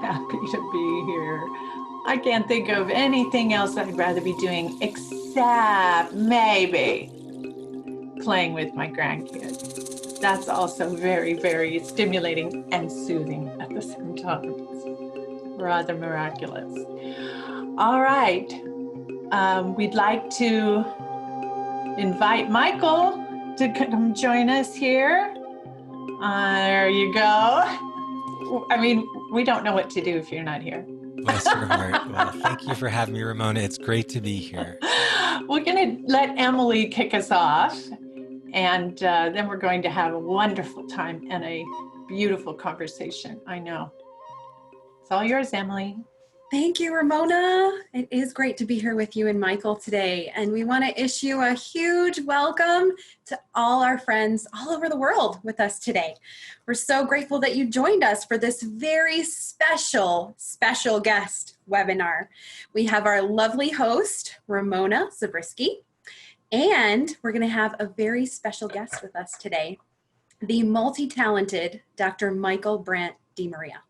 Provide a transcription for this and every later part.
happy to be here. I can't think of anything else I'd rather be doing except maybe playing with my grandkids. That's also very, very stimulating and soothing at the same time. It's rather miraculous. All right. We'd like to invite Michael to come join us here. There you go. I mean, we don't know what to do if you're not here. Bless your heart. Well, thank you for having me, Ramona. It's great to be here. We're going to let Emily kick us off, and then we're going to have a wonderful time and a beautiful conversation. I know. It's all yours, Emily. Thank you, Ramona. It is great to be here with you and Michael today. And we want to issue a huge welcome to all our friends all over the world with us today. We're so grateful that you joined us for this very special guest webinar. We have our lovely host, Ramona Zabriskie, and we're going to have a very special guest with us today, the multi-talented Dr. Michael Brant DeMaria.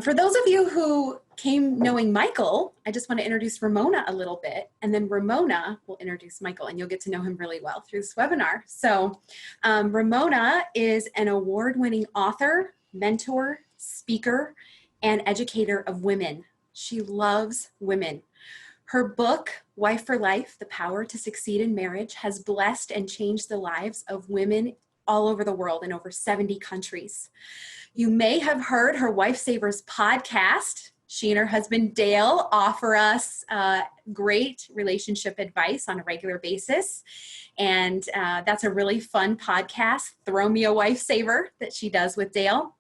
For those of you who came knowing Michael, I just want to introduce Ramona a little bit, and then Ramona will introduce Michael, and you'll get to know him really well through this webinar. So Ramona is an award-winning author, mentor, speaker, and educator of women. She loves women. Her book, Wife for Life, The Power to Succeed in Marriage, has blessed and changed the lives of women all over the world in over 70 countries. You may have heard her WifeSavers podcast. She and her husband, Dale, offer us great relationship advice on a regular basis. And that's a really fun podcast, Throw Me a Wifesaver, that she does with Dale.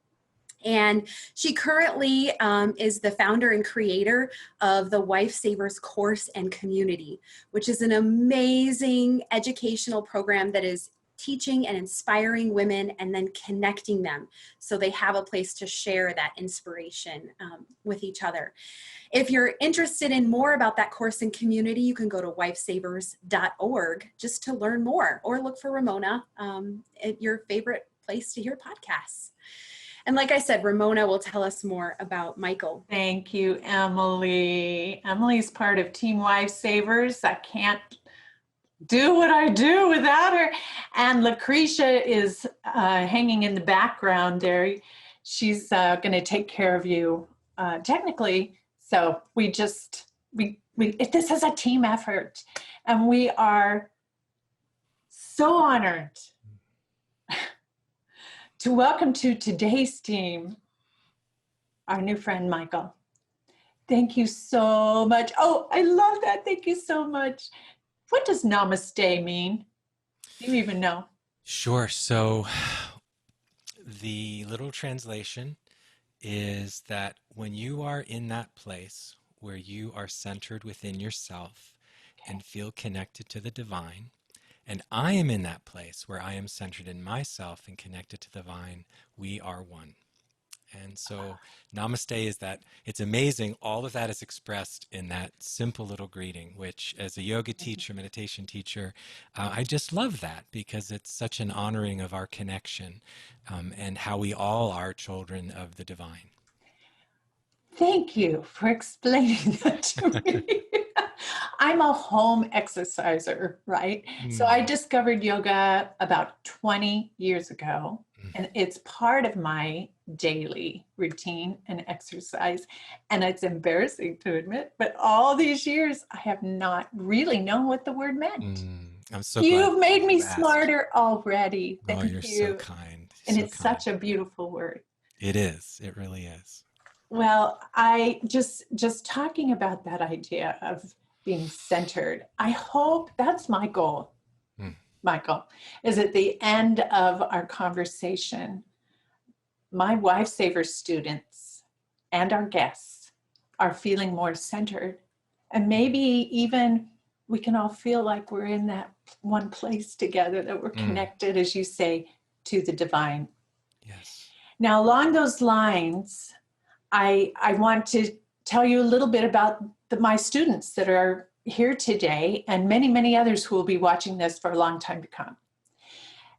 And she currently is the founder and creator of the WifeSavers course and community, which is an amazing educational program that is teaching and inspiring women and then connecting them so they have a place to share that inspiration with each other. If you're interested in more about that course and community, you can go to wifesavers.org just to learn more, or look for Ramona at your favorite place to hear podcasts. And like I said, Ramona will tell us more about Michael. Thank you, Emily. Emily's part of Team WifeSavers. I can't do what I do without her. And Lucretia is hanging in the background there. She's going to take care of you technically. So this is a team effort, and we are so honored to welcome to today's team our new friend, Michael. Thank you so much. Oh, I love that. Thank you so much. What does namaste mean? Do you even know? Sure. So the little translation is that when you are in that place where you are centered within yourself and feel connected to the divine, and I am in that place where I am centered in myself and connected to the divine, we are one. And so namaste is that. It's amazing. All of that is expressed in that simple little greeting, which as a yoga teacher, meditation teacher, I just love that because it's such an honoring of our connection and how we all are children of the divine. Thank you for explaining that to me. I'm a home exerciser, right? So I discovered yoga about 20 years ago, and it's part of my daily routine and exercise. And it's embarrassing to admit, but all these years, I have not really known what the word meant. I'm so You've glad made me you asked. Smarter already. Thank you're you. so kind. And so it's kind. such a beautiful word. It is. It really is. Well, I just talking about that idea of being centered, I hope that's my goal, Michael, is at the end of our conversation, my WifeSavers students and our guests are feeling more centered. And maybe even we can all feel like we're in that one place together, that we're connected, as you say, to the divine. Yes. Now, along those lines, I want to tell you a little bit about my students that are here today, and many, many others who will be watching this for a long time to come.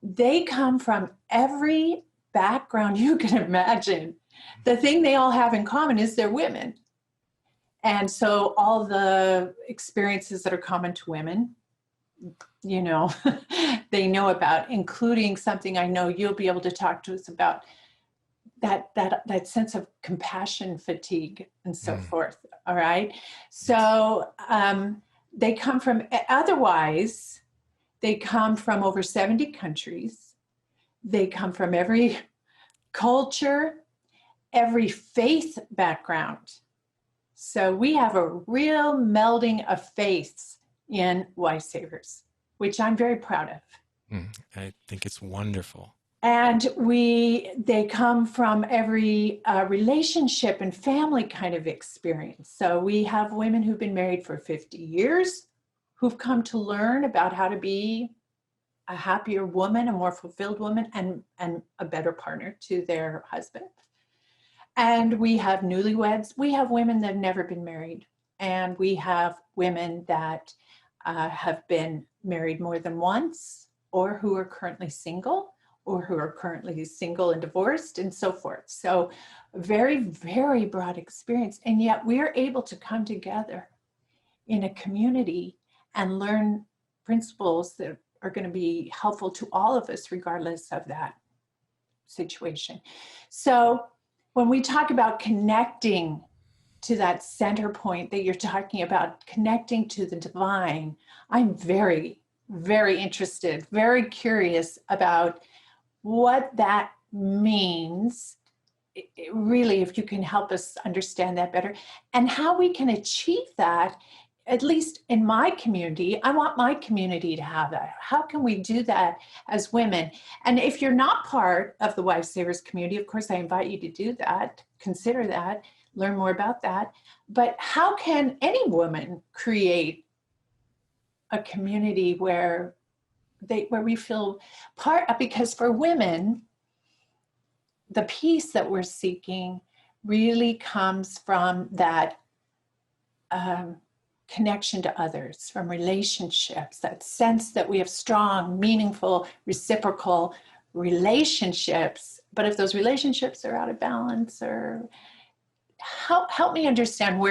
They come from every background you can imagine. The thing they all have in common is they're women. And so all the experiences that are common to women, you know, they know about, including something I know you'll be able to talk to us about, that sense of compassion fatigue and so forth. All right. So they come from, otherwise, they come from over 70 countries. They come from every culture, every faith background. So we have a real melding of faiths in WifeSavers, which I'm very proud of. I think it's wonderful. And they come from every relationship and family kind of experience. So we have women who've been married for 50 years, who've come to learn about how to be a happier woman, a more fulfilled woman, and a better partner to their husband. And we have newlyweds. We have women that have never been married. And we have women that have been married more than once, or who are currently single, or who are currently single and divorced, and so forth. So very, very broad experience. And yet we are able to come together in a community and learn principles that are going to be helpful to all of us, regardless of that situation. So when we talk about connecting to that center point that you're talking about, connecting to the divine, I'm very, very interested, very curious about what that means, really, if you can help us understand that better, and how we can achieve that, at least in my community. I want my community to have that. How can we do that as women? And if you're not part of the WifeSavers community, of course, I invite you to do that, consider that, learn more about that. But how can any woman create a community where we feel part of, because for women, the peace that we're seeking really comes from that connection to others, from relationships, that sense that we have strong, meaningful, reciprocal relationships. But if those relationships are out of balance, or help me understand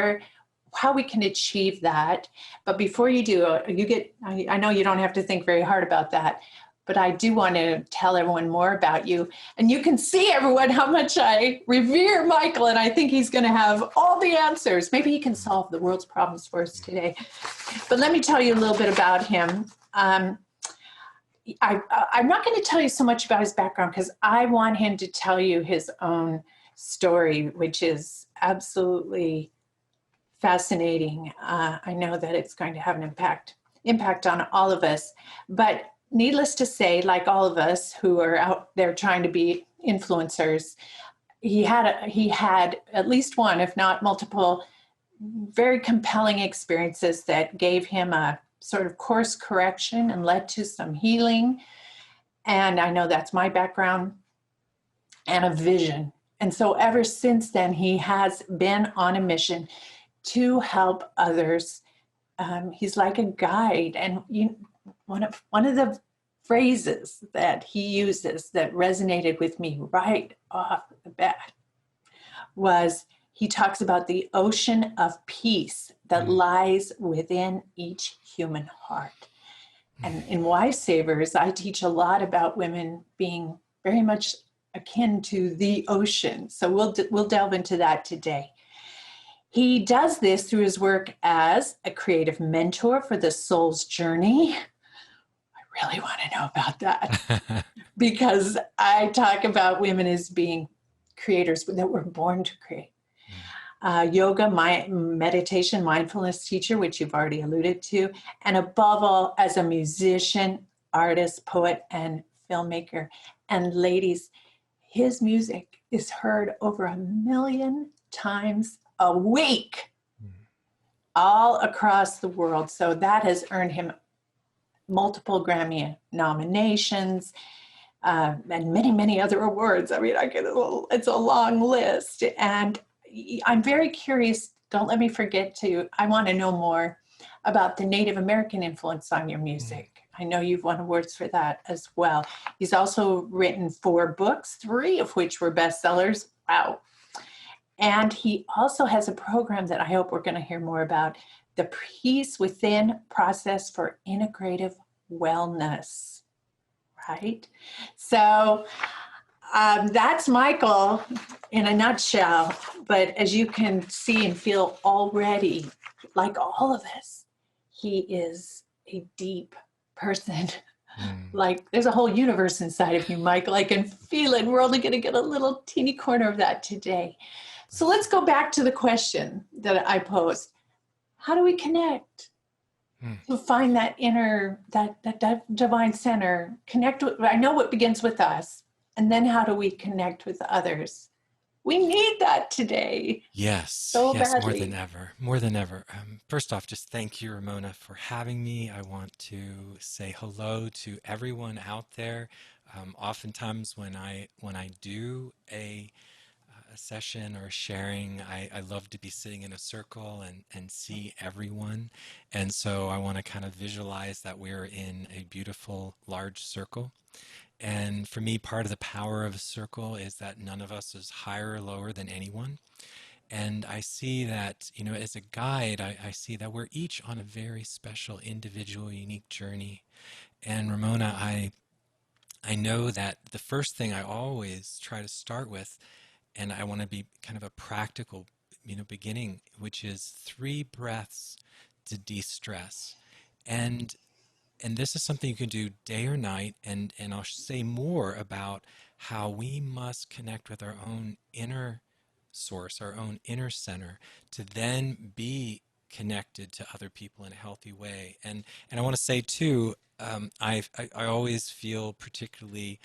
how we can achieve that. But before you do, I know you don't have to think very hard about that, but I do want to tell everyone more about you. And you can see, everyone, how much I revere Michael, and I think he's going to have all the answers. Maybe he can solve the world's problems for us today. But let me tell you a little bit about him. I'm not going to tell you so much about his background, because I want him to tell you his own story, which is absolutely fascinating. I know that it's going to have an impact on all of us. But needless to say, like all of us who are out there trying to be influencers, he had at least one, if not multiple, very compelling experiences that gave him a sort of course correction and led to some healing. And I know that's my background, and a vision. And so ever since then, he has been on a mission to help others. He's like a guide. And one of the phrases that he uses that resonated with me right off the bat was, he talks about the ocean of peace that lies within each human heart. And in WifeSavers, I teach a lot about women being very much akin to the ocean. So we'll delve into that today. He does this through his work as a creative mentor for the soul's journey. I really want to know about that, because I talk about women as being creators that were born to create. Yoga, meditation, mindfulness teacher, which you've already alluded to, and above all, as a musician, artist, poet, and filmmaker. And ladies, his music is heard over 1 million times a week, all across the world. So that has earned him multiple Grammy nominations, and many, many other awards. I mean, it's a long list. And I'm very curious, don't let me forget I want to know more about the Native American influence on your music. I know you've won awards for that as well. He's also written 4 books, 3 of which were bestsellers. Wow. And he also has a program that I hope we're going to hear more about, the Peace Within Process for Integrative Wellness, right? So that's Michael in a nutshell. But as you can see and feel already, like all of us, he is a deep person. Like there's a whole universe inside of you, Michael. I can feel it. We're only going to get a little teeny corner of that today. So let's go back to the question that I posed. How do we connect to find that inner, that divine center? Connect with, I know what begins with us. And then how do we connect with others? We need that today. Yes, so yes, badly. More than ever. First off, just thank you, Ramona, for having me. I want to say hello to everyone out there. Oftentimes, when I do a session or sharing, I love to be sitting in a circle and see everyone. And so I want to kind of visualize that we're in a beautiful large circle. And for me, part of the power of a circle is that none of us is higher or lower than anyone. And I see that, as a guide, I see that we're each on a very special, individual, unique journey. And Ramona, I know that the first thing I always try to start with, and I want to be kind of a practical, beginning, which is 3 breaths to de-stress. And this is something you can do day or night, and I'll say more about how we must connect with our own inner source, our own inner center, to then be connected to other people in a healthy way. And I want to say too, I always feel particularly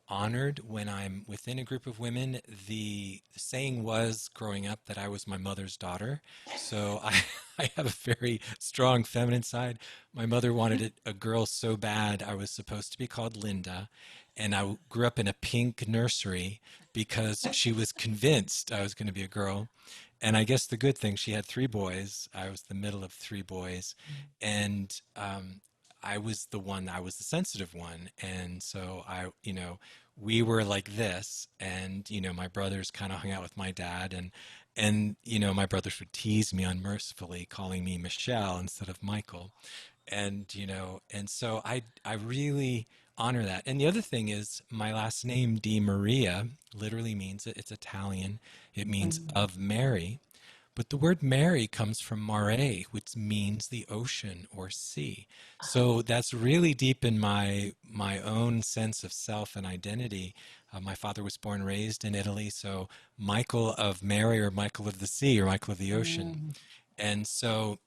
honored when I'm within a group of women. The saying was growing up that I was my mother's daughter. So I have a very strong feminine side. My mother wanted a girl so bad. I was supposed to be called Linda. And I grew up in a pink nursery because she was convinced I was going to be a girl. And I guess the good thing, she had 3 boys. I was the middle of 3 boys. And I was the sensitive one. And so we were like this, and, my brothers kind of hung out with my dad, and my brothers would tease me unmercifully, calling me Michelle instead of Michael. And so I really honor that. And the other thing is my last name, DeMaria, literally means, it's Italian. It means of Mary. But the word Mary comes from mare, which means the ocean or sea. So that's really deep in my own sense of self and identity. My father was born and raised in Italy, so Michael of Mary, or Michael of the sea, or Michael of the ocean. And so,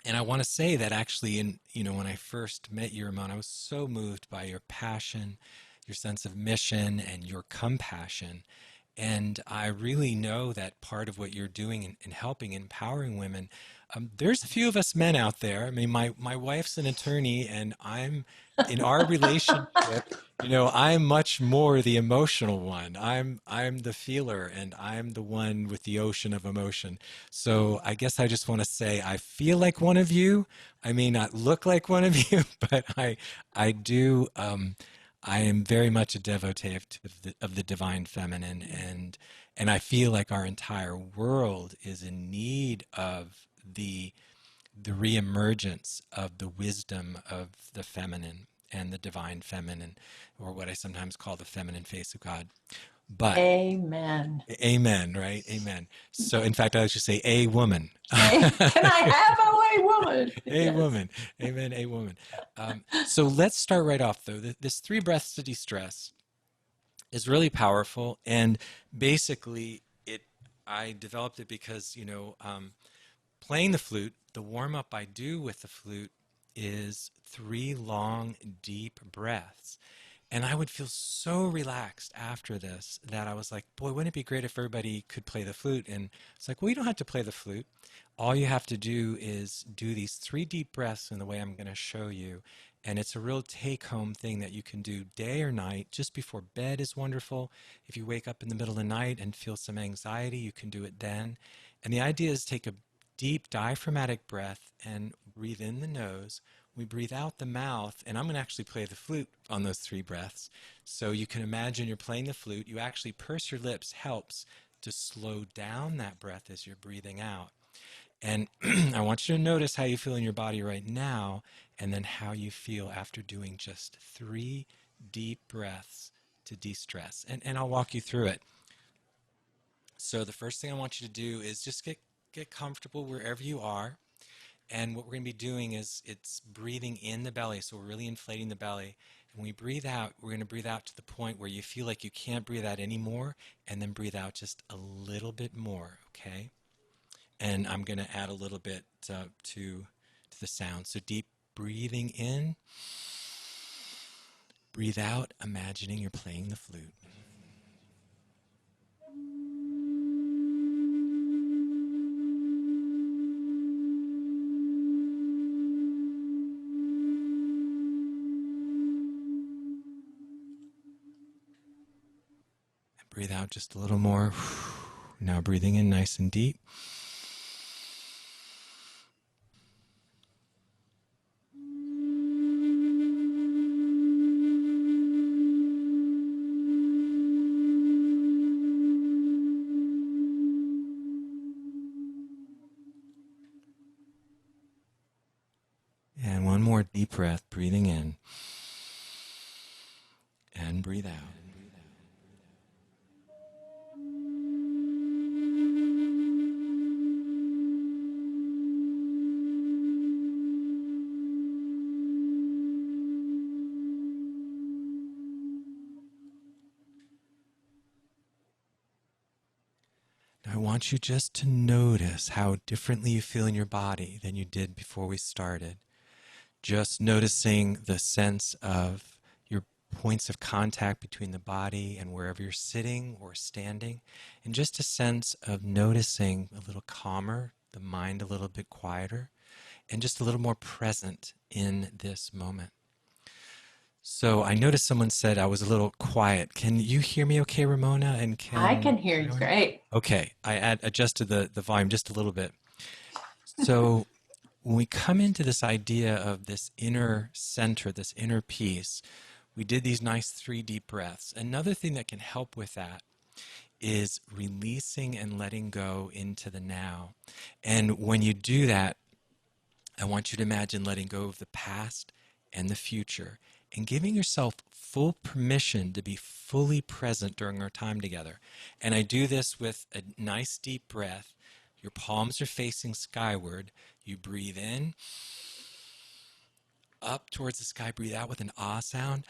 and I want to say that actually, when I first met you, Ramon, I was so moved by your passion, your sense of mission, and your compassion. And I really know that part of what you're doing in helping, empowering women, there's a few of us men out there. I mean, my wife's an attorney, and I'm in our relationship, I'm much more the emotional one. I'm the feeler, and I'm the one with the ocean of emotion. So I guess I just want to say I feel like one of you. I may not look like one of you, but I do. I am very much a devotee of the divine feminine, and I feel like our entire world is in need of the reemergence of the wisdom of the feminine and the divine feminine, or what I sometimes call the feminine face of God. But Amen. Amen, right? Amen. So in fact, I should say a woman. Can I have a woman? A Yes. woman. Amen, a woman. So let's start right off, though. This 3 breaths to de-stress is really powerful. And basically, I developed it because, playing the flute, the warm-up I do with the flute is 3 long, deep breaths. And I would feel so relaxed after this that I was like, boy, wouldn't it be great if everybody could play the flute? And it's like, well, you don't have to play the flute. All you have to do is do these 3 deep breaths in the way I'm going to show you. And it's a real take-home thing that you can do day or night. Just before bed is wonderful. If you wake up in the middle of the night and feel some anxiety, you can do it then. And the idea is take a deep diaphragmatic breath and breathe in the nose. We breathe out the mouth, and I'm going to actually play the flute on those 3 breaths. So you can imagine you're playing the flute. You actually purse your lips, helps to slow down that breath as you're breathing out. And I want you to notice how you feel in your body right now, and then how you feel after doing just 3 deep breaths to de-stress. And I'll walk you through it. So the first thing I want you to do is just get comfortable wherever you are. And what we're going to be doing is it's breathing in the belly. So we're really inflating the belly. And when we breathe out, we're going to breathe out to the point where you feel like you can't breathe out anymore, and then breathe out just a little bit more, okay? And I'm going to add a little bit to the sound. So deep breathing in, breathe out, imagining you're playing the flute. And breathe out just a little more. Now breathing in nice and deep. And one more deep breath, breathing in. And breathe out. Now I want you just to notice how differently you feel in your body than you did before we started. Just noticing the sense of your points of contact between the body and wherever you're sitting or standing, and just a sense of noticing a little calmer, the mind a little bit quieter, and just a little more present in this moment. So I noticed someone said I was a little quiet. Can you hear me okay, Ramona? And I can hear you great. Okay, I adjusted the volume just a little bit. So when we come into this idea of this inner center, this inner peace, we did these nice 3 deep breaths. Another thing that can help with that is releasing and letting go into the now. And when you do that, I want you to imagine letting go of the past and the future and giving yourself full permission to be fully present during our time together. And I do this with a nice deep breath. Your palms are facing skyward. You breathe in, up towards the sky. Breathe out with an ah sound.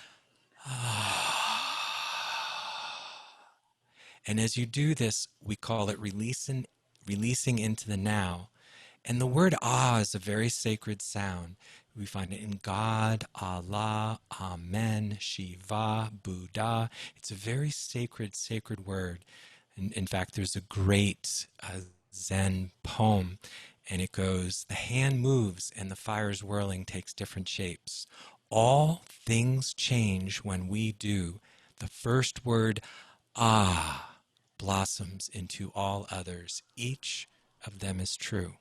And as you do this, we call it releasing into the now. And the word ah is a very sacred sound. We find it in God, Allah, Amen, Shiva, Buddha. It's a very sacred word. And in fact, there's a great Zen poem, and it goes, the hand moves and the fire's whirling takes different shapes. All things change when we do. The first word, ah, blossoms into all others. Each of them is true.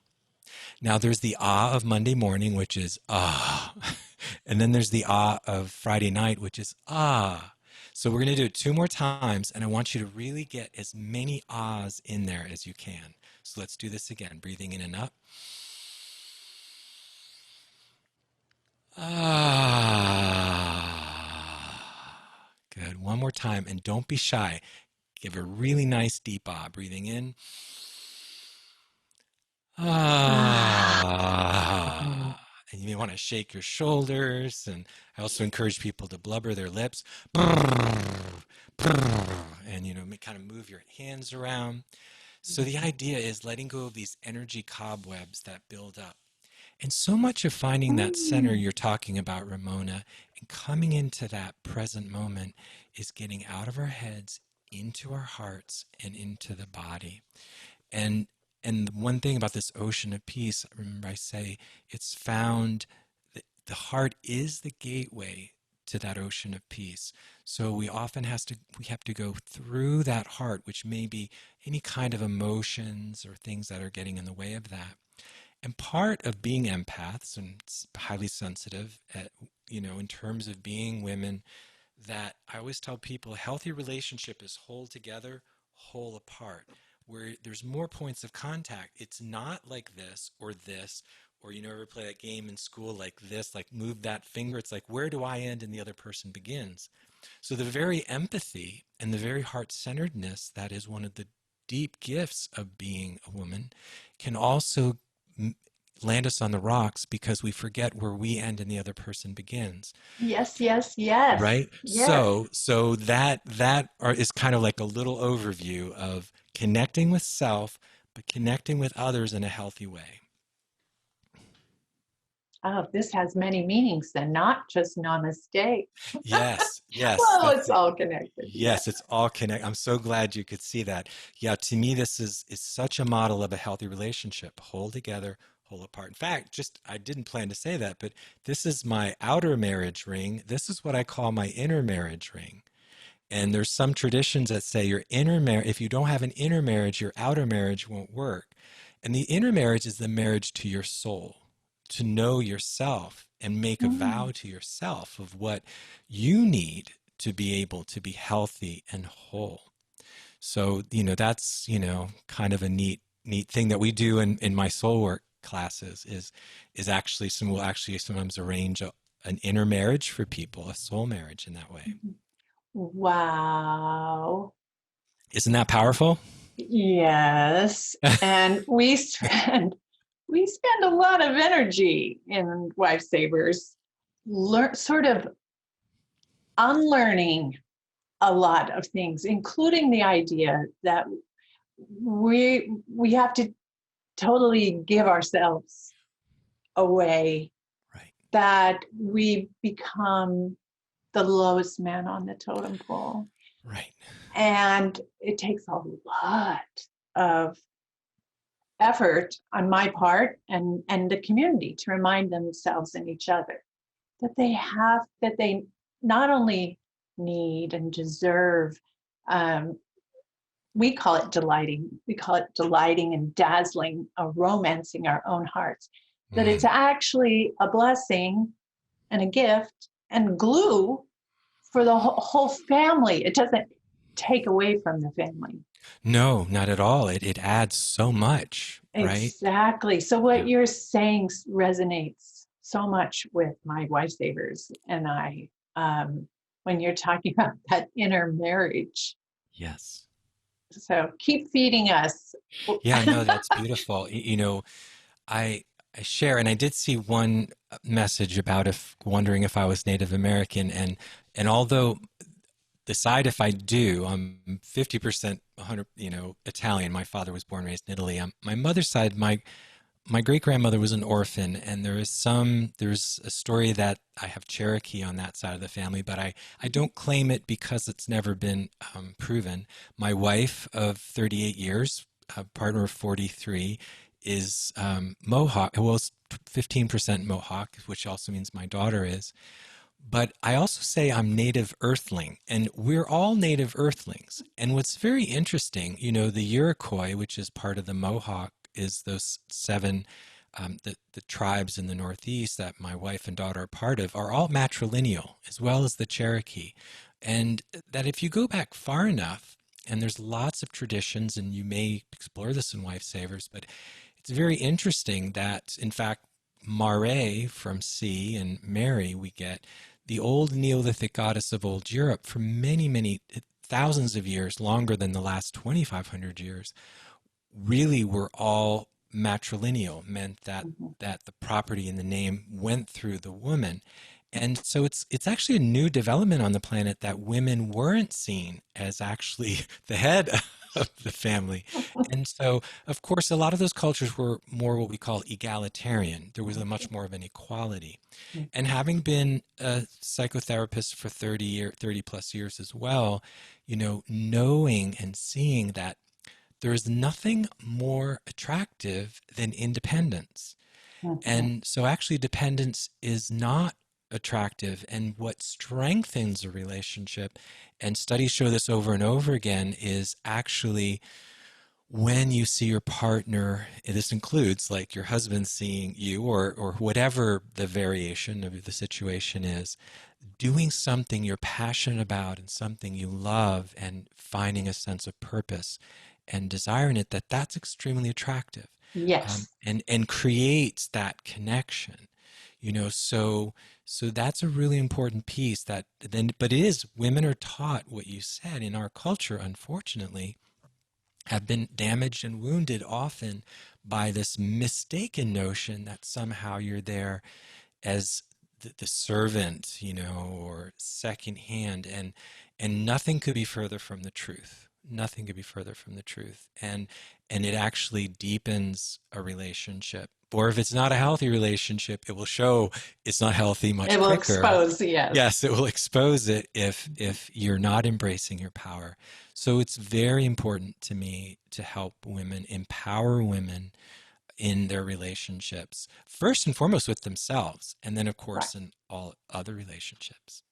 Now there's the ah of Monday morning, which is ah. And then there's the ah of Friday night, which is ah. So we're going to do it 2 more times, and I want you to really get as many ahs in there as you can. So let's do this again, breathing in and up. Ah. Good. One more time, and don't be shy. Give a really nice deep ah, breathing in. Ah. And you may want to shake your shoulders, and I also encourage people to blubber their lips. And, kind of move your hands around. So the idea is letting go of these energy cobwebs that build up. And so much of finding that center you're talking about, Ramona, and coming into that present moment is getting out of our heads, into our hearts, and into the body. And the one thing about this ocean of peace, remember I say, it's found, the heart is the gateway to that ocean of peace. So we often have to go through that heart, which may be any kind of emotions or things that are getting in the way of that. And part of being empaths and highly sensitive, in terms of being women, that I always tell people a healthy relationship is whole together, whole apart. where there's more points of contact. It's not like this, or you never play that game in school like this, like move that finger. It's like, where do I end and the other person begins? So the very empathy and the very heart-centeredness that is one of the deep gifts of being a woman can also land us on the rocks, because we forget where we end and the other person begins. Yes, yes, yes, Right? yes. So is kind of like a little overview of connecting with self, but connecting with others in a healthy way. Oh, this has many meanings then, not just namaste. Yes, Well, that's it's it. all connected. Yeah. Yes, it's all connect. I'm so glad you could see that. Yeah, to me, this is such a model of a healthy relationship. Hold together, hold apart. In fact, just I didn't plan to say that, but this is my outer marriage ring. This is what I call my inner marriage ring. And there's some traditions that say your inner marriage, if you don't have an inner marriage, your outer marriage won't work. And the inner marriage is the marriage to your soul, to know yourself and make a vow to yourself of what you need to be able to be healthy and whole. So, that's, kind of a neat thing that we do in my soul work classes is actually we'll actually sometimes arrange an inner marriage for people, a soul marriage in that way. Wow. Isn't that powerful? Yes. And we spend a lot of energy in WifeSavers, sort of unlearning a lot of things, including the idea that we have to totally give ourselves away, Right. that we become the lowest man on the totem pole. Right. And it takes a lot of effort on my part and the community to remind themselves and each other that they not only need and deserve, we call it delighting and dazzling, romancing our own hearts, that it's actually a blessing and a gift and glue for the whole family. It doesn't take away from the family. No, not at all. It adds so much, right? Exactly. So what Yeah. you're saying resonates so much with my WifeSavers and I, when you're talking about that inner marriage. Yes. So keep feeding us. Yeah, no, that's beautiful. I share, and I did see one message about wondering if I was Native American, and although decide if I do, I'm 50%, 100, Italian. My father was born and raised in Italy. My mother's side, my great grandmother was an orphan, and there's a story that I have Cherokee on that side of the family, but I don't claim it because it's never been proven. My wife of 38 years, partner of 43, is Mohawk. Well, it's 15% Mohawk, which also means my daughter is. But I also say I'm native earthling, and we're all native earthlings. And what's very interesting, the Iroquois, which is part of the Mohawk, is those seven, the tribes in the Northeast that my wife and daughter are part of, are all matrilineal, as well as the Cherokee. And that if you go back far enough, and there's lots of traditions, and you may explore this in WifeSavers, but it's very interesting that, in fact, Mare from sea and Mary, we get the old Neolithic goddess of old Europe for many, many thousands of years, longer than the last 2,500 years, really were all matrilineal, meant that the property and the name went through the woman. And so it's actually a new development on the planet that women weren't seen as actually the head of the family. And so, of course, a lot of those cultures were more what we call egalitarian. There was a much more of an equality. And having been a psychotherapist for 30 plus years as well, knowing and seeing that there is nothing more attractive than independence. And so actually dependence is not attractive, and what strengthens a relationship, and studies show this over and over again, is actually when you see your partner, and this includes like your husband seeing you, or whatever the variation of the situation is, doing something you're passionate about and something you love and finding a sense of purpose. and desire in it, that's extremely attractive, Yes. and creates that connection. So that's a really important piece. That then, but it is, women are taught what you said in our culture, unfortunately, have been damaged and wounded often by this mistaken notion that somehow you're there as the servant, or second hand, and nothing could be further from the truth. Nothing could be further from the truth, and it actually deepens a relationship. Or if it's not a healthy relationship, it will show it's not healthy much It will quicker. expose, yes. Yes, it will expose it if you're not embracing your power. So it's very important to me to help women, empower women in their relationships, first and foremost with themselves, and then, of Right. course, in all other relationships.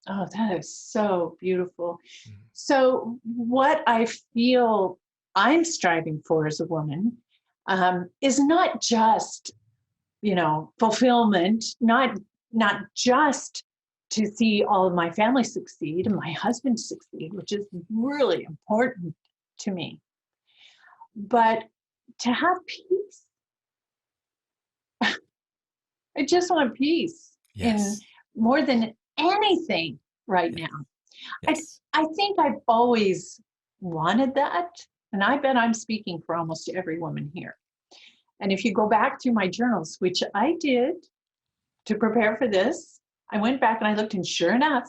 Oh, that is so beautiful. Mhm. So, what I feel I'm striving for as a woman is not just, fulfillment, not just to see all of my family succeed and my husband succeed, which is really important to me, but to have peace. I just want peace in Yes, more than anything right yes, now. I yes. I think I've always wanted that, and I bet I'm speaking for almost every woman here. And if you go back through my journals, which I did to prepare for this, I went back and I looked, and sure enough,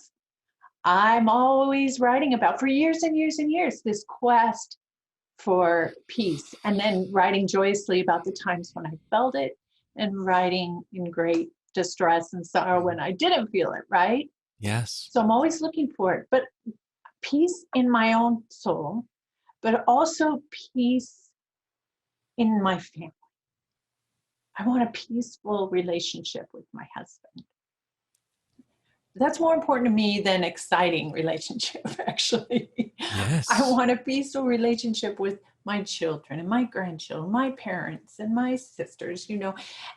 I'm always writing about, for years and years and years, this quest for peace, and then writing joyously about the times when I felt it, and writing in great distress and sorrow Mhm. when I didn't feel it, right? Yes, So I'm always looking for it, but peace in my own soul, but also peace in my family. I want a peaceful relationship with my husband. That's more important to me than exciting relationship, actually. I yes, want a peaceful relationship with my children and my grandchildren, my parents and my sisters,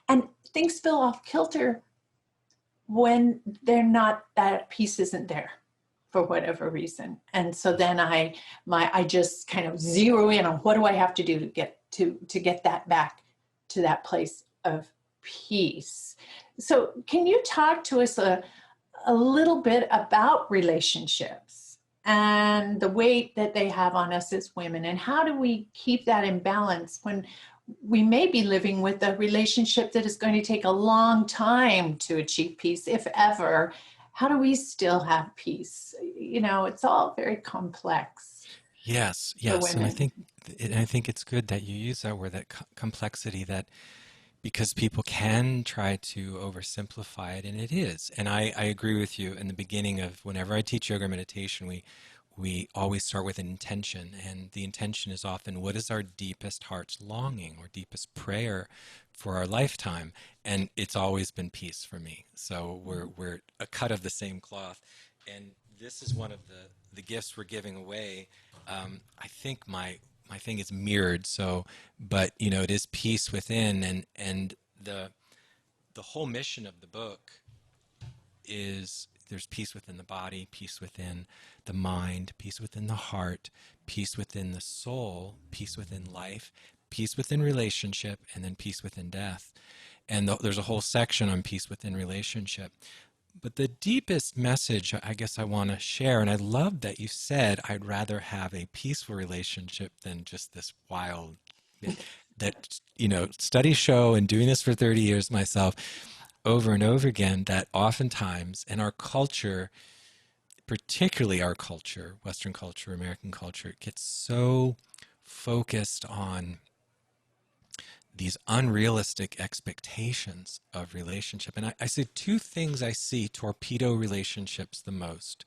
and things feel off kilter when they're not, that peace isn't there for whatever reason. And so then I just kind of zero in on what do I have to do to get that back to that place of peace. So can you talk to us a little bit about relationships and the weight that they have on us as women, and how do we keep that in balance when we may be living with a relationship that is going to take a long time to achieve peace, if ever? How do we still have peace? It's all very complex yes, for yes. And I women. think, it's good that you use that word, that complexity, that because people can try to oversimplify it, and it is. And I agree with you. In the beginning of whenever I teach yoga meditation, we always start with an intention, and the intention is often, what is our deepest heart's longing or deepest prayer for our lifetime? And it's always been peace for me. So we're a cut of the same cloth, and this is one of the gifts we're giving away. I think my thing is mirrored, so, but it is peace within, and the whole mission of the book is, there's peace within the body, peace within the mind, peace within the heart, peace within the soul, peace within life, peace within relationship, and then peace within death. And there's a whole section on peace within relationship. But the deepest message I guess I want to share, and I love that you said, I'd rather have a peaceful relationship than just this wild, that, studies show, and doing this for 30 years myself, over and over again, that oftentimes in our culture, particularly our culture, Western culture, American culture, it gets so focused on these unrealistic expectations of relationship. And I see two things I see torpedo relationships the most.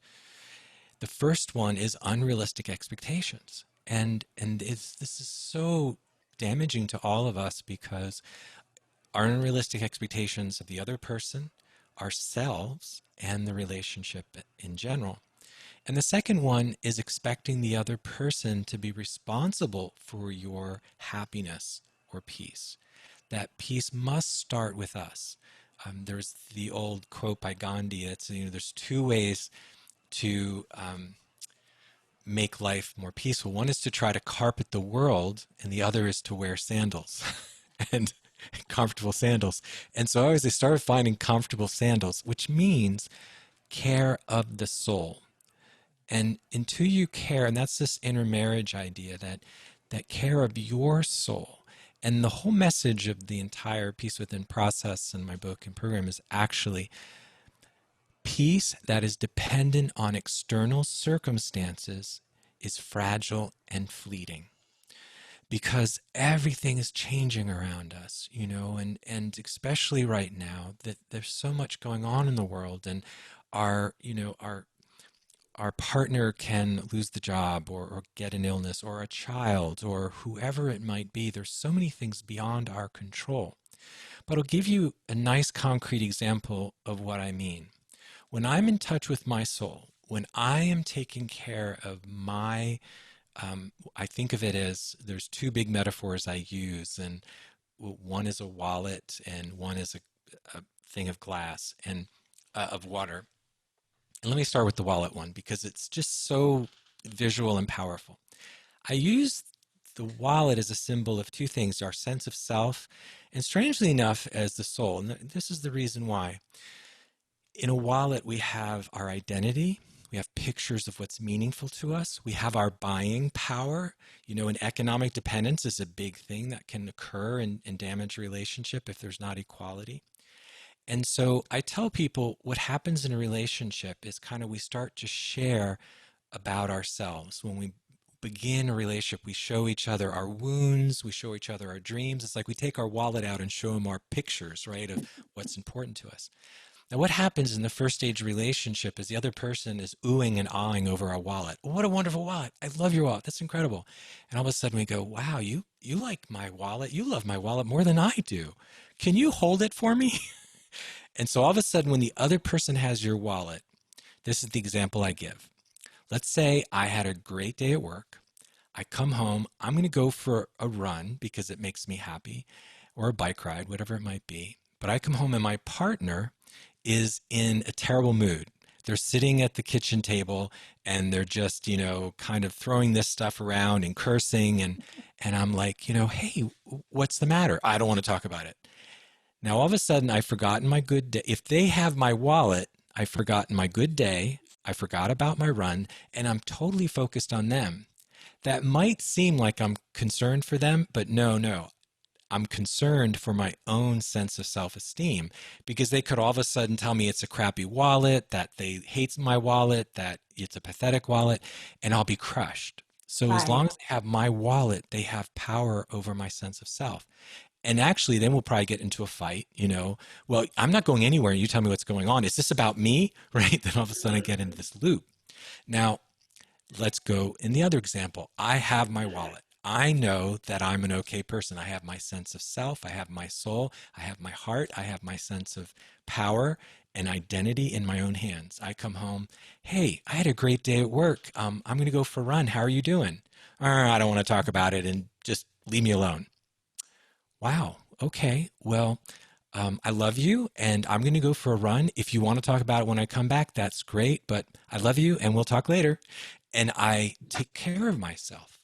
The first one is unrealistic expectations. And this is so damaging to all of us, because our unrealistic expectations of the other person, ourselves, and the relationship in general. And the second one is expecting the other person to be responsible for your happiness or peace. That peace must start with us. There's the old quote by Gandhi. It's, there's two ways to make life more peaceful. One is to try to carpet the world, and the other is to wear sandals and comfortable sandals. And so I started finding comfortable sandals, which means care of the soul. And until you care, and that's this intermarriage idea, that care of your soul. And the whole message of the entire Peace Within process in my book and program is actually peace that is dependent on external circumstances is fragile and fleeting, because everything is changing around us, and especially right now that there's so much going on in the world, and our partner can lose the job or get an illness, or a child, or whoever it might be. There's so many things beyond our control. But I'll give you a nice concrete example of what I mean. When I'm in touch with my soul, when I am taking care of my, I think of it as there's two big metaphors I use, and one is a wallet and one is a thing of glass and of water. And let me start with the wallet one, because it's just so visual and powerful. I use the wallet as a symbol of two things: our sense of self, and strangely enough, as the soul. And this is the reason why. In a wallet, we have our identity. We have pictures of what's meaningful to us. We have our buying power. And economic dependence is a big thing that can occur and damage a relationship if there's not equality. And so I tell people what happens in a relationship is kind of we start to share about ourselves. When we begin a relationship, we show each other our wounds, we show each other our dreams. It's like we take our wallet out and show them our pictures, right, of what's important to us. Now, what happens in the first stage relationship is the other person is oohing and ahhing over our wallet. Oh, what a wonderful wallet. I love your wallet. That's incredible. And all of a sudden we go, wow, you like my wallet. You love my wallet more than I do. Can you hold it for me? And so all of a sudden, when the other person has your wallet, this is the example I give. Let's say I had a great day at work. I come home. I'm going to go for a run because it makes me happy, or a bike ride, whatever it might be. But I come home and my partner is in a terrible mood. They're sitting at the kitchen table and they're just, kind of throwing this stuff around and cursing. And I'm like, hey, what's the matter? I don't want to talk about it. Now, all of a sudden, I've forgotten my good day. If they have my wallet, I've forgotten my good day. I forgot about my run, and I'm totally focused on them. That might seem like I'm concerned for them, but no. I'm concerned for my own sense of self-esteem, because they could all of a sudden tell me it's a crappy wallet, that they hate my wallet, that it's a pathetic wallet, and I'll be crushed. So as long as they have my wallet, they have power over my sense of self. And actually, then we'll probably get into a fight, well, I'm not going anywhere. You tell me what's going on. Is this about me? Right? Then all of a sudden I get into this loop. Now, let's go in the other example. I have my wallet. I know that I'm an okay person. I have my sense of self. I have my soul. I have my heart. I have my sense of power and identity in my own hands. I come home. Hey, I had a great day at work. I'm going to go for a run. How are you doing? I don't want to talk about it, and just leave me alone. Wow. Okay. Well, I love you and I'm going to go for a run. If you want to talk about it when I come back, that's great, but I love you and we'll talk later. And I take care of myself.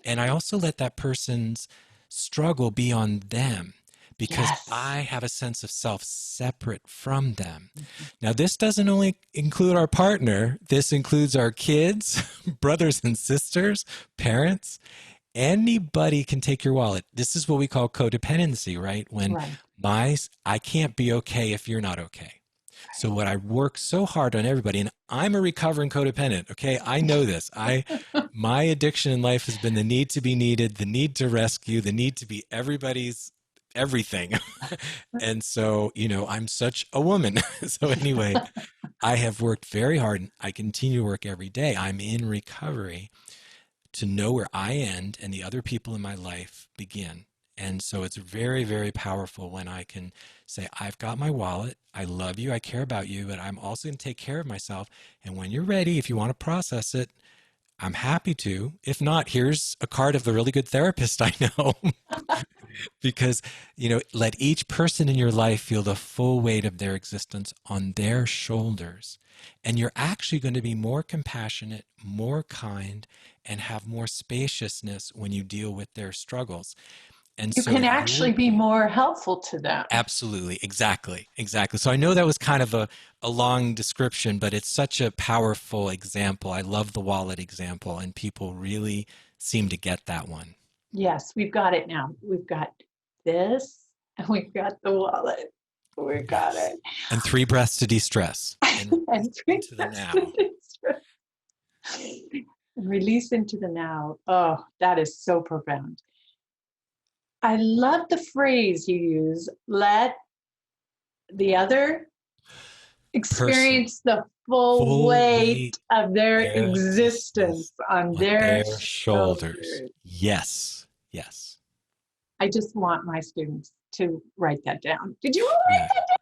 And I also let that person's struggle be on them, because I have a sense of self separate from them. Now, this doesn't only include our partner. This includes our kids, brothers and sisters, parents. Anybody can take your wallet. This is what we call codependency, right? When I can't be okay if you're not okay. So what I work so hard on everybody, and I'm a recovering codependent, okay? I know this. My addiction in life has been the need to be needed, the need to rescue, the need to be everybody's everything. And so, I'm such a woman. So anyway, I have worked very hard, and I continue to work every day. I'm in recovery to know where I end and the other people in my life begin. And so it's very, very powerful when I can say, I've got my wallet, I love you, I care about you, but I'm also going to take care of myself. And when you're ready, if you want to process it, I'm happy to. If not, here's a card of a really good therapist I know. Because, let each person in your life feel the full weight of their existence on their shoulders. And you're actually going to be more compassionate, more kind, and have more spaciousness when you deal with their struggles. And You so can actually be more helpful to them. absolutely, exactly. So I know that was kind of a long description, but it's such a powerful example. I love the wallet example, and people really seem to get that one. Yes, we've got it now. We've got this, and we've got the wallet. We got Yes. it. And 3 breaths to de-stress. And And into the now. And release into the now. Oh, that is so profound. I love the phrase you use, let the other experience the full weight of their existence on their shoulders. Yes. I just want my students to write that down. Did you write that down?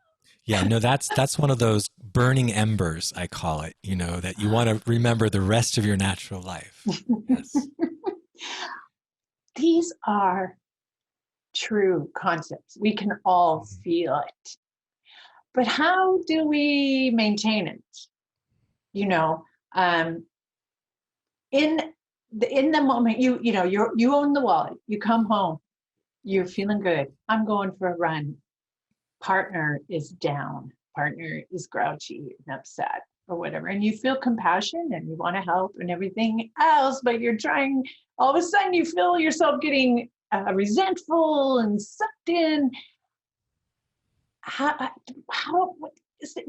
Yeah, no, that's one of those burning embers, I call it, that you want to remember the rest of your natural life. Yes. These are true concepts. We can all feel it. But how do we maintain it? In the moment, you own the wallet. You come home, you're feeling good. I'm going for a run. Partner is down. Partner is grouchy and upset or whatever. And you feel compassion and you want to help and everything else, but you're trying, all of a sudden you feel yourself getting resentful and sucked in. Do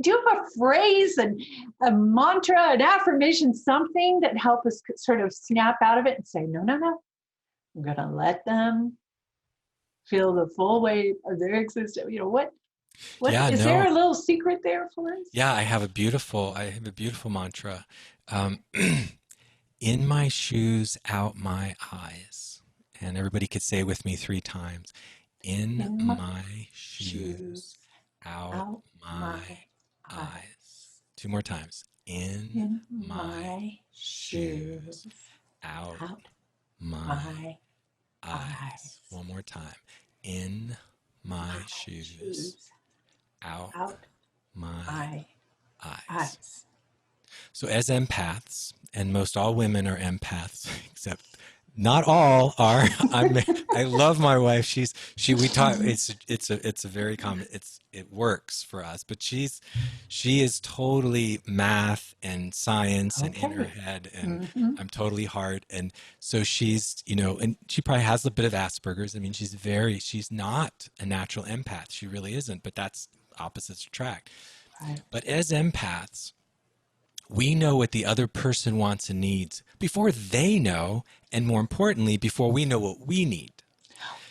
you have a phrase and a mantra, an affirmation, something that help us sort of snap out of it and say, no, I'm going to let them feel the full weight of their existence. Is there a little secret there for us? Yeah, I have a beautiful mantra. In my shoes, out my eyes. And everybody could say with me 3 times. In my shoes, out my eyes. 2 more times. In my shoes, out my eyes. 1 more time. In my shoes, out my eyes. So as empaths, and most all women are empaths, except not all are. I love my wife. We talk. It's a very common. It works for us. But she is totally math and science and in her head, and I'm totally hard. And so she's and she probably has a bit of Asperger's. I mean, she's not a natural empath. She really isn't. But that's opposites attract. Right. But as empaths, we know what the other person wants and needs before they know, and more importantly, before we know what we need.